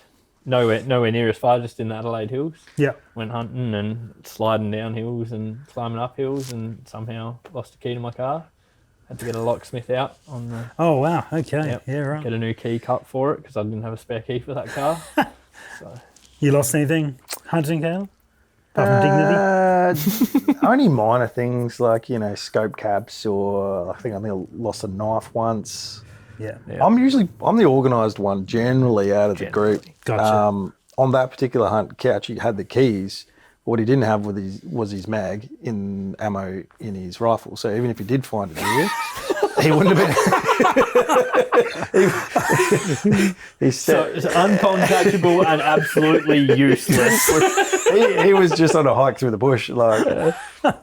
nowhere near as far. Just in the Adelaide Hills. Yeah. Went hunting and sliding down hills and climbing up hills, and somehow lost a key to my car. Had to get a locksmith out on the... Oh, wow. Okay. Yep. Yeah, right. Get a new key cut for it because I didn't have a spare key for that car. So. You lost anything hunting, Caleb? Apart from dignity? Only minor things like, scope caps, or I think I lost a knife once. Yeah. I'm the organised one generally out of the group. Gotcha. on that particular hunt, Couch, he had the keys. What he didn't have was his mag in ammo in his rifle. So even if he did find a deer, he wouldn't have been. So it's uncontactable and absolutely useless. he was just on a hike through the bush. Like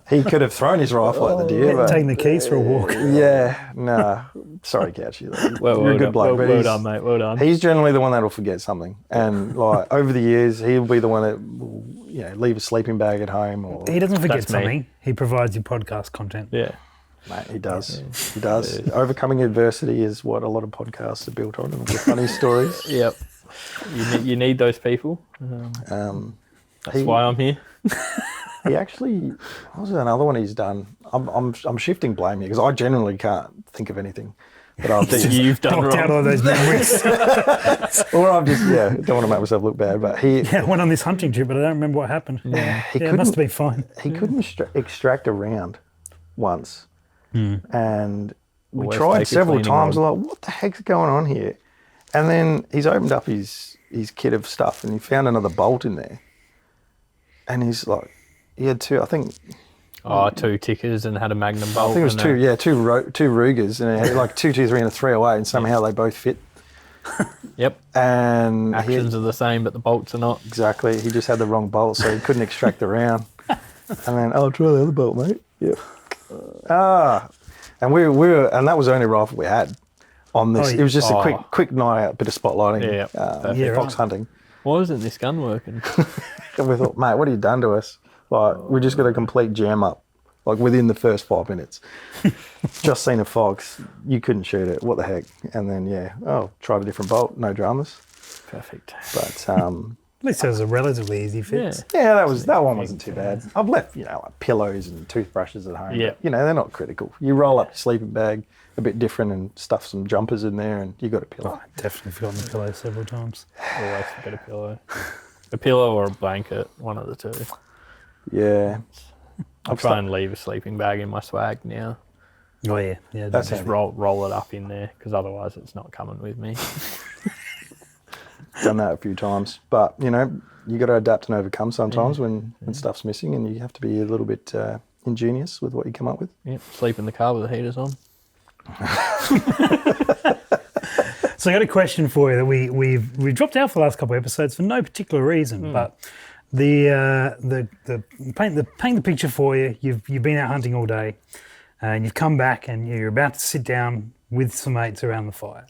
he could have thrown his rifle at the deer. But, Taking the keys for a walk. yeah, no. Sorry, Couch. You're Well a good bloke. but well done, mate. Well done. He's generally the one that'll forget something, and like over the years, he'll be the one that will, leave a sleeping bag at home. Or He doesn't forget That's me. something. He provides you podcast content. Yeah. mate, he does. He does. Overcoming adversity is what a lot of podcasts are built on, and the funny stories. Yep. You need those people. That's why I'm here. He actually, what was another one he's done? I'm shifting blame here because I genuinely can't think of anything that I've done. You've done Blocked out wrong. all those memories. Or I've just don't want to make myself look bad. But he I went on this hunting trip, but I don't remember what happened. he It must have been fine. he couldn't extract a round once, and we Always tried take a several cleaning times. rod. Like, what the heck's going on here? And then he's opened up his kit of stuff and he found another bolt in there. And he's like, he had two, I think. Oh, 2 tickers and had a Magnum bolt. I think it was and two Rugers, and it had like 223 and a 308, and somehow they both fit. Yep. And Actions are the same, but the bolts are not. exactly, he just had the wrong bolt, so he couldn't extract the round. And then, try the other bolt, mate. Yep. And we were, and that was the only rifle we had on this. It was just a quick night out, bit of spotlighting, fox hunting. Why isn't this gun working? And we thought, mate, what have you done to us? Like, we just got a complete jam up, like within the first 5 minutes. Just seen a fox, you couldn't shoot it. What the heck? And then, tried a different bolt, no dramas. Perfect. But At least it was a relatively easy fix. that one wasn't too bad. I've left, like pillows and toothbrushes at home. Yeah. But, they're not critical. You roll up your sleeping bag a bit different and stuff some jumpers in there, and you got a pillow. Oh, definitely forgotten the pillow several times. Always forget a pillow. A pillow or a blanket, one of the two. Yeah. I try and leave a sleeping bag in my swag now. Oh yeah, That's Just roll it up in there because otherwise it's not coming with me. Done that a few times. But, you got to adapt and overcome sometimes when stuff's missing, and you have to be a little bit ingenious with what you come up with. Yep. Sleep in the car with the heaters on. So I got a question for you that we dropped out for the last couple of episodes for no particular reason, but the paint the picture for you. You've been out hunting all day, and you've come back and you're about to sit down with some mates around the fire.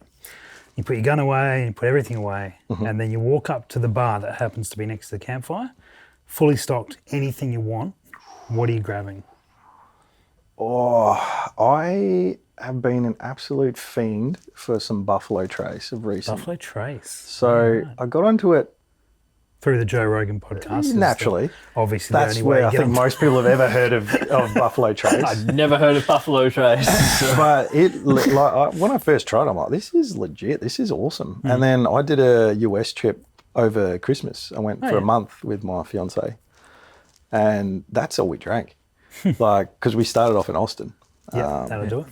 You put your gun away and you put everything away, and then you walk up to the bar that happens to be next to the campfire, fully stocked, anything you want. What are you grabbing? Oh, I have been an absolute fiend for some Buffalo Trace of recent. Buffalo Trace. So I got onto it Through the Joe Rogan podcast. is naturally. Obviously, That's the only way where you I get think on. most people have ever heard of Buffalo Trace. I'd never heard of Buffalo Trace. But when I first tried it, I'm like, this is legit. This is awesome. And then I did a US trip over Christmas. I went for a month with my fiance, and that's all we drank. Because we started off in Austin. Yeah, that'll do it.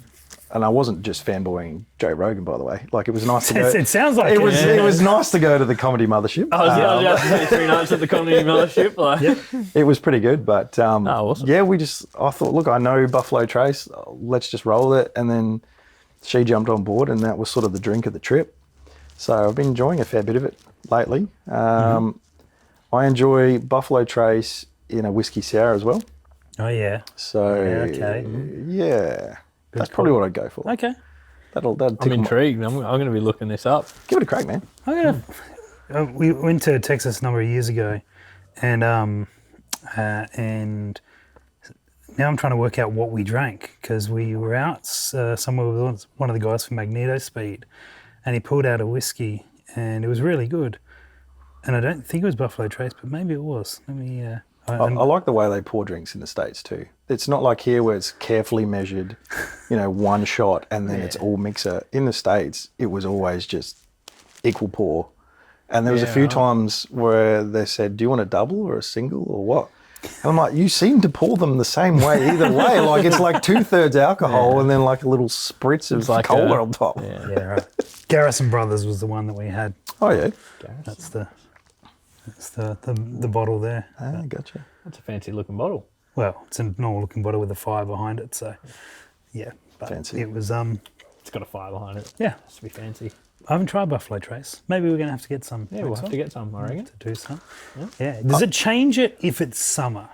And I wasn't just fanboying Joe Rogan, by the way. Like, it was nice to go. It sounds like it was. It was nice to go to the comedy mothership. I was about to say 3 nights at the comedy mothership. Like. It was pretty good, but awesome. yeah, I thought, look, I know Buffalo Trace. Let's just roll it. And then she jumped on board, and that was sort of the drink of the trip. So I've been enjoying a fair bit of it lately. I enjoy Buffalo Trace in a whiskey sour as well. Oh yeah. So yeah, that's probably what I'd go for. Okay. That'll I'm tickle intrigued. I'm going to be looking this up. Give it a crack, man. We went to Texas a number of years ago, and now I'm trying to work out what we drank because we were out somewhere with one of the guys from Magneto Speed, and he pulled out a whiskey, and it was really good. And I don't think it was Buffalo Trace, but maybe it was. Let me. I like the way they pour drinks in the States too. It's not like here where it's carefully measured, one shot and then it's all mixer. In the States, it was always just equal pour. And there was a few times where they said, do you want a double or a single or what? And I'm like, you seem to pour them the same way either way. Like, it's like 2/3 alcohol and then like a little spritz of like cola on top. Yeah, right. Garrison Brothers was the one that we had. Oh, yeah. That's the. It's the bottle there. Ah, gotcha. That's a fancy looking bottle. Well, it's a normal looking bottle with a fire behind it. So, yeah. But Fancy. it was, It's got a fire behind it. yeah. It has to be fancy. I haven't tried Buffalo Trace. Maybe we're going to have to get some. Yeah, we'll next have one. to get some, I reckon. To do some. Yeah. Does it change it if it's summer?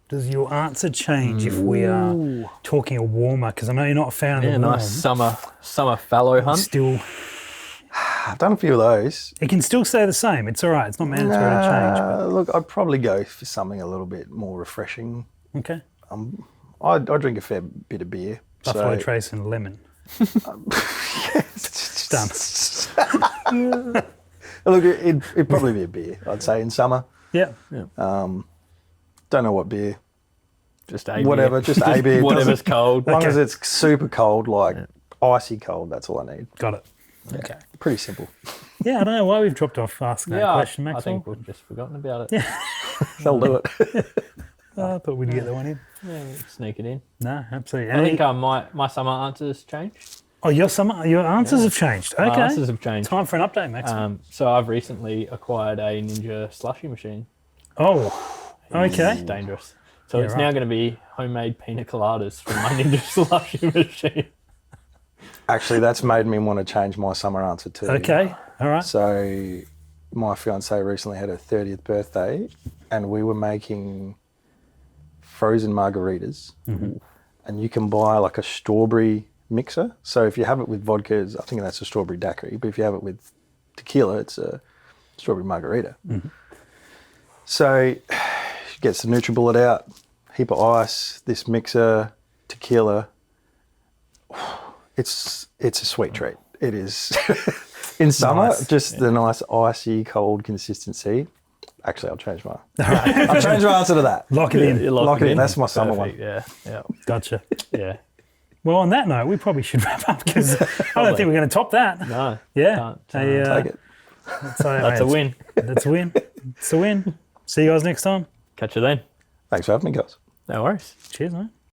Does your answer change if we are talking a warmer? Because I know you're not a fan of the Yeah, warm. nice summer fallow hunt. Still, I've done a few of those. it can still stay the same. It's all right. It's not mandatory to change. Look, I'd probably go for something a little bit more refreshing. But, okay. I drink a fair bit of beer. Buffalo so Trace and lemon. Done. Look, it'd probably be a beer, I'd say, in summer. Yeah. Don't know what beer. Just a Whatever, beer. just a beer. Whatever's cold. As long Okay. as it's super cold, like icy cold, that's all I need. Got it. Okay. Pretty simple. Yeah, I don't know why we've dropped off asking that Yeah, question, I Maxwell. think we've just forgotten about it. They'll do it. I thought we'd get that one in. Yeah, we'll sneak it in. No, absolutely. I think my summer answers changed. Oh, your answers have changed. Okay. My answers have changed. Time for an update, Maxwell. So I've recently acquired a Ninja slushy machine. Oh, It's okay. dangerous. So Yeah, it's right. now going to be homemade pina coladas from my Ninja slushy machine. Actually, that's made me want to change my summer answer too. Okay. All right. So my fiance recently had her 30th birthday and we were making frozen margaritas. And you can buy like a strawberry mixer. So if you have it with vodka, I think that's a strawberry daiquiri, but if you have it with tequila, it's a strawberry margarita. So she gets the NutriBullet out, heap of ice, this mixer, tequila. It's a sweet treat. It is. In summer, Nice. just the nice icy cold consistency. Actually, I'll change my answer to that. Lock it in. You Lock it in. That's my summer one. Perfect, Yeah, Gotcha. yeah. Well, on that note, we probably should wrap up because I don't think we're going to top that. No. Yeah. Can't, Take it. That's a win. That's a win. It's a win. See you guys next time. Catch you then. Thanks for having me, guys. No worries. Cheers, mate.